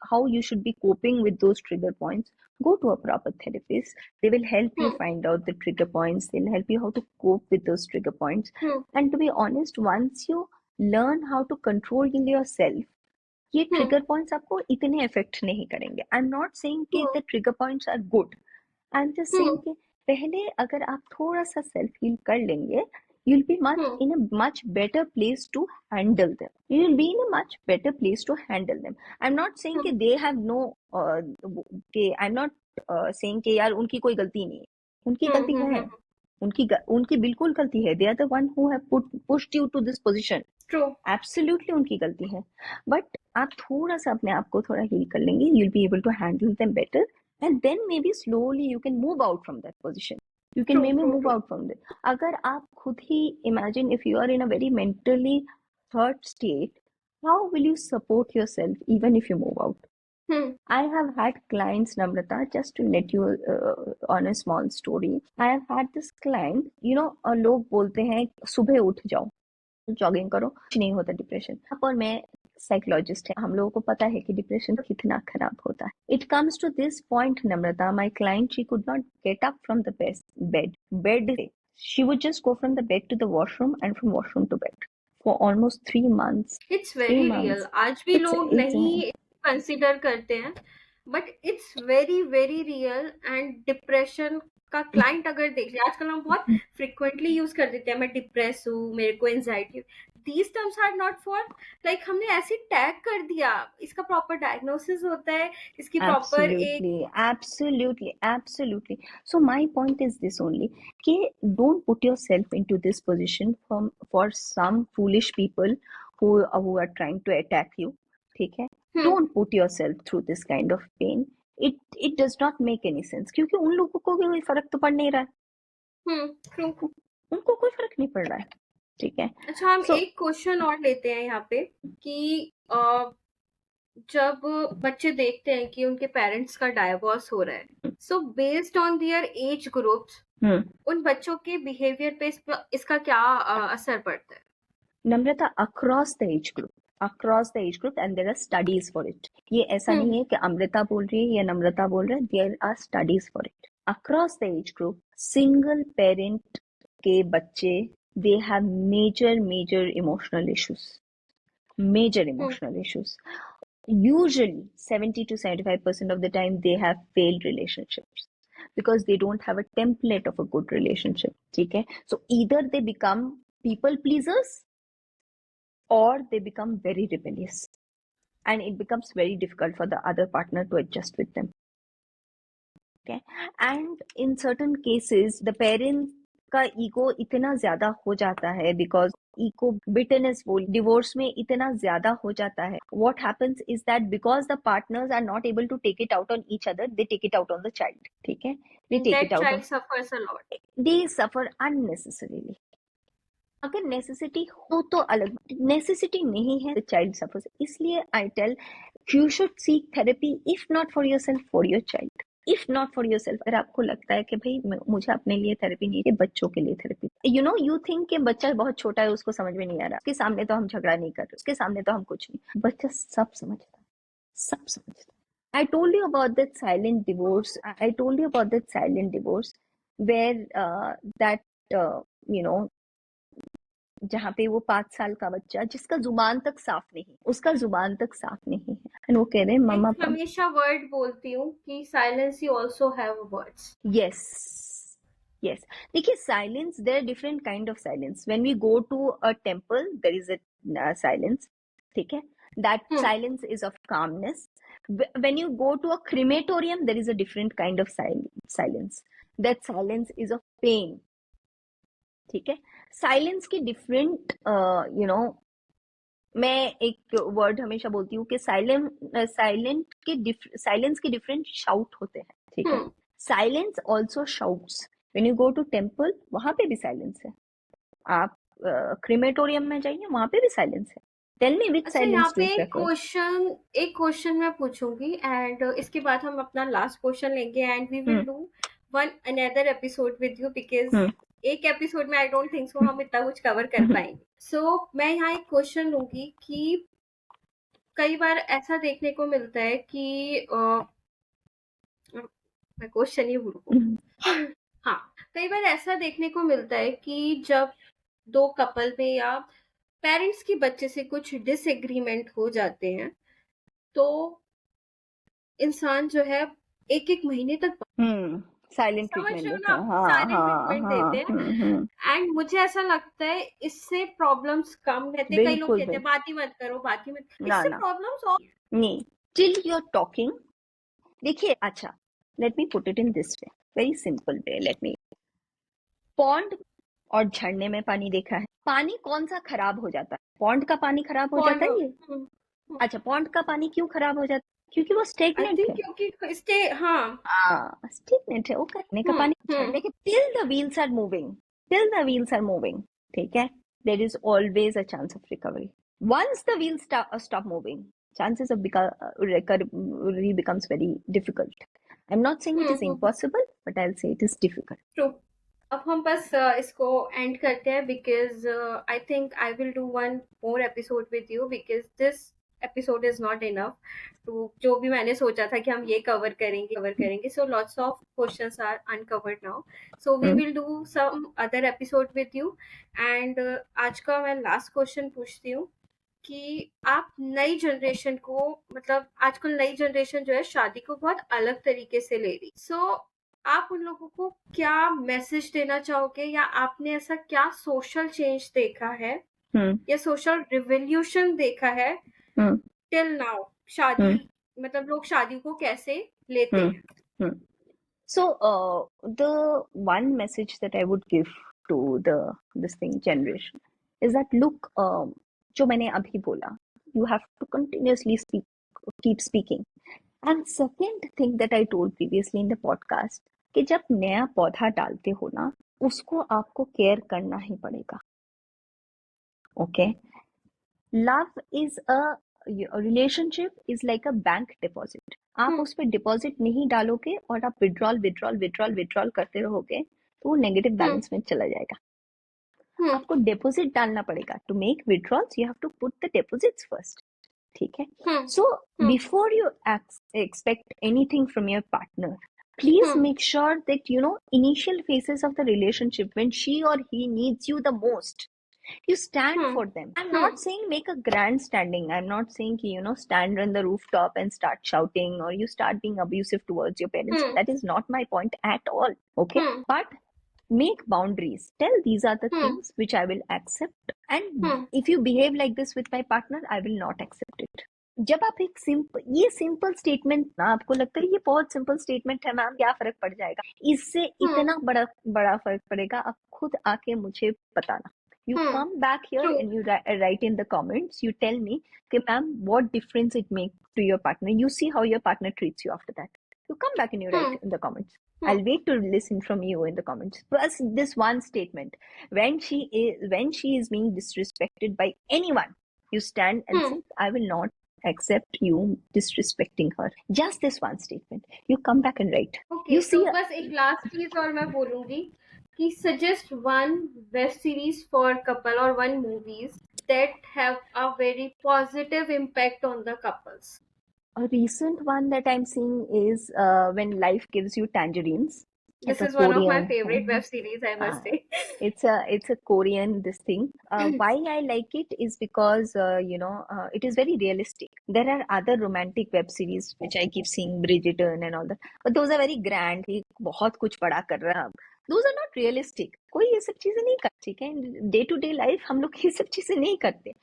how you should be coping with those trigger points. Go to a proper therapist. They will help you Hmm. find out the trigger points. They'll help you how to cope with those trigger points. Hmm. And to be honest, once you learn how to control yourself, ये Hmm. Trigger points आपको इतने effect नहीं करेंगे. I am not saying कि Hmm. The trigger points are good. I am just Hmm. Saying कि पहले अगर आप थोड़ा सा सेल्फ हील कर लेंगे, you'll be much Hmm. in a much better place to handle them. You'll be in a much better place to handle them. I'm not saying कि Hmm. they have no कि I'm not saying कि यार उनकी कोई गलती नहीं है. उनकी Hmm. गलती Hmm. है. Hmm. उनकी बिल्कुल गलती है. They are the one who have pushed you to this position. True. Absolutely उनकी गलती है. बट आप थोड़ा सा अपने आप को थोड़ा हील कर लेंगे, you will be able to handle them better, and then maybe slowly you can move out from that position. You can may True. Be True. Move True. Out from that. अगर आप खुद ही imagine if you are in a very mentally hurt state, how will you support yourself even if you move out. Hmm. I have had clients, Namrata, just to let you on a small story. I have had this client, you know, लोग बोलते हैं सुबह उठ जाओ, jogging करो, कुछ नहीं होता डिप्रेशन. आप और मैं साइकोलॉजिस्ट है, हम लोगों को पता है कि डिप्रेशन कितना खराब होता है. It comes to this point, Namrata, my client, she could not get up from the bed. She would just go from the bed to the washroom and from washroom to bed for almost 3 months. It's three very real. Months आज भी it's लोग it's नहीं consider करते हैं, but it's very very real. And depression का client अगर देख लिया, आजकल हम बहुत फ्रिक्वेंटली यूज कर देते हैं, मैं डिप्रेस हूँ, मेरे को anxiety. These terms are not for like हमने ऐसे टैग कर दिया. इसका प्रॉपर डायग्नोसिस होता है, इसकी प्रॉपर एक. Absolutely. So my point is this only, कि don't put yourself into this position for some foolish people who are trying to attack you. ठीक है? Don't put yourself through this kind of pain. It does not make any sense, क्योंकि उन लोगों को भी कोई फर्क तो पड़ नहीं रहा है. ट्रू. उनको कोई फर्क नहीं पड़ रहा है. ठीक है? अच्छा, हम So एक क्वेश्चन और लेते हैं यहाँ पे कि जब बच्चे देखते हैं कि उनके पेरेंट्स का डाइवोर्स हो रहा है, so based on their age groups उन बच्चों के बिहेवियर पे इसका क्या असर पड़ता है? नम्रता, across the age group and there are studies for it. ये ऐसा नहीं है कि अमृता बोल रही है या नम्रता बोल रहा है. There are studies for it. Across the age group, single parent के बच्चे, they have major emotional issues. Usually 70 to 75% of the time they have failed relationships because they don't have a template of a good relationship. ठीक है? So either they become people pleasers or they become very rebellious, and it becomes very difficult for the other partner to adjust with them. Okay? And in certain cases the parents का ego इतना ज्यादा हो जाता है, because ego bitterness बोल divorce में इतना ज्यादा हो जाता है. What happens is that because the partners are not able to take it out on each other, they take it out on the child. ठीक है? They take that it out on, child suffers a lot. They suffer unnecessarily. अगर necessity हो तो अलग, necessity नहीं है, child suffers. इसलिए I tell you should seek therapy, if not for yourself, for your child. If not for yourself, अगर आपको लगता है कि भाई मुझे अपने लिए थेरेपी नहीं है, बच्चों के लिए therapy. You know, you think कि बच्चा बहुत छोटा है, उसको समझ में नहीं आ रहा, उसके सामने तो हम झगड़ा नहीं कर रहे, उसके सामने तो हम कुछ नहीं. बच्चा सब समझता है, सब समझता है. I told you about that silent divorce. I told you about that silent divorce where that you know जहाँ पे वो 5 साल का बच्चा जिसका जुबान तक साफ नहीं, उसका जुबान तक साफ नहीं है, एंड वो कह रहे हैं मैं मम्मा पापा। हमेशा वर्ड बोलती हूँ कि silence you also have words. Yes, yes. देखिए silence, there are different kind of silence. When we go to a temple there is a silence, ठीक है, that hmm. Silence is of calmness. When you go to a crematorium there is a different kind of silence, that silence is of pain, ठीक है। Silence की different you know, मैं एक word हमेशा बोलती हूँ कि साइलेंस के डिफरेंट शाउट होते हैं, ठीक है। Hmm. Silence also shouts. When you go to temple वहां पे भी साइलेंस है, आप क्रिमेटोरियम में जाइए वहां पे भी साइलेंस है। टेल मी विच अच्छा, यहाँ साइलेंस डू पे यू प्रेफर? एक क्वेश्चन मैं पूछूंगी एंड इसके बाद हम अपना लास्ट क्वेश्चन लेंगे and we will hmm, do one another episode with you because hmm, एक एपिसोड में आई डोंट थिंक सो हम इतना कुछ कवर कर हम्म, पाएंगे। सो मैं यहाँ एक क्वेश्चन लूंगी कि कई बार ऐसा देखने को मिलता है कि मैं क्वेश्चन ही भूल गई। हम्म, हाँ, कई बार ऐसा देखने को मिलता है कि जब दो कपल में या पेरेंट्स की बच्चे से कुछ डिसएग्रीमेंट हो जाते हैं तो इंसान जो है एक एक महीने तक साइलेंट समझ ट्रीटमेंट रहे हो देते ना हैं, आप, हाँ साइलेंट हाँ ट्रीटमेंट देते हाँ, हैं एंड मुझे ऐसा लगता है इससे प्रॉब्लम्स कम रहते हैं। कई लोग बिल्कुल कहते हैं बिल्कुल। बात ही मत करो, बात ही मत, ना इससे ना, प्रॉब्लम्स और। नहीं, टिल यू आर टॉकिंग। देखिए अच्छा, let me put it in this way, very simple way, let me. Pond और झरने में पानी देखा है, पानी कौन सा खराब हो जाता है? पॉन्ड का पानी खराब हो जाता पॉइंट। है ये? अच्छा, पॉन्ड का पानी क्यों खराब हो जाता है? क्योंकि वो आई स्टेगनेंट थिंक है। क्योंकि स्टे, हाँ। हाँ, स्टेगनेंट है, वो करने का पानी। हम्म। झरने के till the wheels are moving, till the wheels are moving, ठीक है, there is always a chance of recovery. Once the wheels stop moving, chances of recovery becomes very difficult. I'm not saying it is hmm. impossible, but I'll say it is difficult. True. अब हम बस इसको end करते हैं because I think I will do one more episode with you because this episode is not enough to जो भी मैंने सोचा था कि हम ये कवर करेंगे so lots of questions are uncovered now. So we Hmm. Will do some other episode with you and आज का मैं लास्ट क्वेश्चन पूछती हूँ कि आप नई जनरेशन को, मतलब आजकल नई जनरेशन जो है शादी को बहुत अलग तरीके से ले रही, सो आप उन लोगों को क्या मैसेज देना चाहोगे या आपने ऐसा क्या सोशल चेंज देखा है Hmm. या सोशल रिवोल्यूशन देखा है Hmm. टिल नाउ, शादी, Hmm. मतलब लोग शादी को कैसे लेते Hmm. हैं? Hmm. So, the one message that I would give to the this thing generation is that look, जो मैंने अभी बोला, you have to continuously speak, keep speaking. And second thing that I told previously in the podcast, कि जब नया पौधा डालते हो ना, उसको आपको केयर करना ही पड़ेगा, okay? Love is a relationship is like a bank deposit. आप हम्म। उस पर डिपॉजिट नहीं डालोगे और आप विड्रॉल करते रहोगे तो वो नेगेटिव हम्म। बैलेंस में चला जाएगा। हम्म। आपको डिपॉजिट डालना पड़ेगा। To make withdrawals you have to put the deposits first, ठीक है। Hmm. So hmm. Before you expect anything from your partner, please hmm. make sure that initial phases of the relationship, when she or he needs you the most, you stand hmm. for them. I'm hmm. not saying make a grand standing. I'm not saying stand on the rooftop and start shouting or you start being abusive towards your parents. Hmm. That is not my point at all, okay? Hmm. But make boundaries. Tell these are the hmm. things which I will accept, and hmm. if you behave like this with my partner, I will not accept it. जब आप एक simple statement ना, आपको लगता है ये बहुत simple statement है मैम, क्या फर्क पड़ जाएगा, इससे हम्म। इतना बड़ा बड़ा फर्क पड़ेगा, आप खुद आके मुझे बताना. You hmm. come back here true. and you write in the comments. You tell me, okay, ma'am, what difference it makes to your partner. You see how your partner treats you after that. You come back and you write hmm. in the comments. Hmm. I'll wait to listen from you in the comments. Plus, this one statement: when she is being disrespected by anyone, you stand and hmm. say, "I will not accept you disrespecting her." Just this one statement. You come back and write. Okay, You तो see, बस एक last चीज और मैं बोलूंगी कि suggest one web series for couple और one movies that have a very positive impact on the couples. a recent one that I'm seeing is when life gives you tangerines. It's This a is one of my Korean. favorite web series, I uh, must say. it's a Korean this thing. Why I like it is because it is very realistic. There are other romantic web series which I keep seeing, Bridgerton and all that, but those are very grand. कि बहुत कुछ बड़ा कर रहा है अब. Those are not realistic. कोई ये सब चीजें नहीं करती, ठीक है. डे टू डे लाइफ हम लोग ये सब चीजें नहीं करते.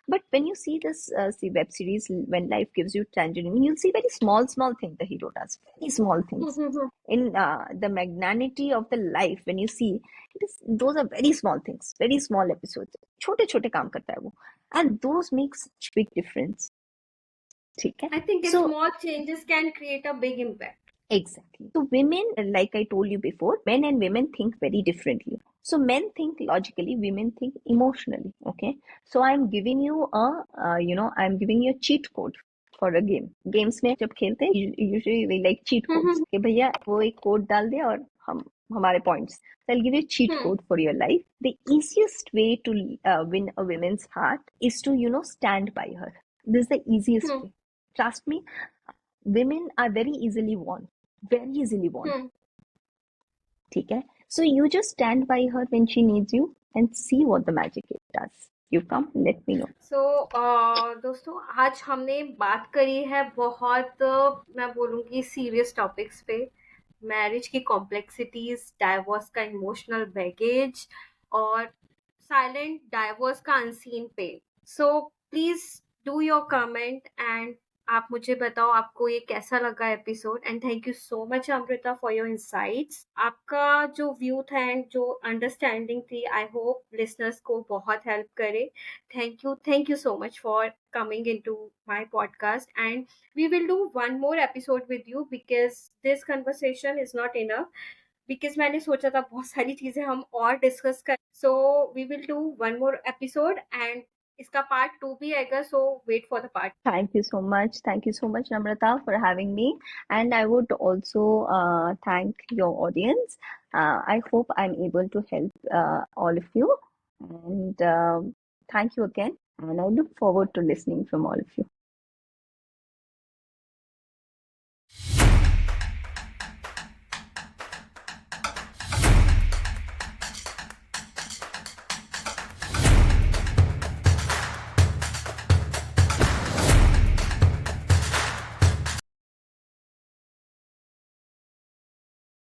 But when you see this web series, when life gives you tangerine, you'll see very small thing the hero does. Very small things. In the magnanimity of the life, when you see, those are very small things, very small episodes. छोटे छोटे काम करता है वो, and those make such big difference. ठीक है. I think So small changes can create a big impact. exactly. So women, like I told you before, men and women think very differently. So men think logically, women think emotionally. Okay. So I'm giving you a cheat code for a game. Games में जब खेलते हैं, usually we like cheat codes. कि भैया वो एक code डाल दे और हम हमारे points. So I'll give you a cheat code for your life. The easiest way to win a woman's heart is to stand by her. This is the easiest way. Trust me, women are very easily won. Very easily won. ठीक है. So you just stand by her when she needs you and see what the magic it does. You come, let me know. So दोस्तों, आज हमने बात करी है बहुत मैं बोलूँगी सीरियस टॉपिक्स पे. मैरिज की कॉम्प्लेक्सिटीज, डाइवोर्स का इमोशनल बैगेज और साइलेंट डाइवोर्स का unseen pain. So please do your comment and आप मुझे बताओ आपको ये कैसा लगा episode. And thank you so much Amrita for your insights. आपका जो व्यू था एंड जो अंडरस्टैंडिंग थी, आई होप लिसनर्स को बहुत हेल्प करे. Thank you so much for coming into my podcast, and we will do one more episode with you because this conversation is not enough. Because मैंने सोचा था बहुत सारी चीजें हम और डिस्कस कर. So we will do one more episode and इसका part 2 भी आएगा. So wait for the part. Thank you so much. Thank you so much, Namrata, for having me. And I would also thank your audience. I hope I'm able to help all of you. And thank you again. And I look forward to listening from all of you.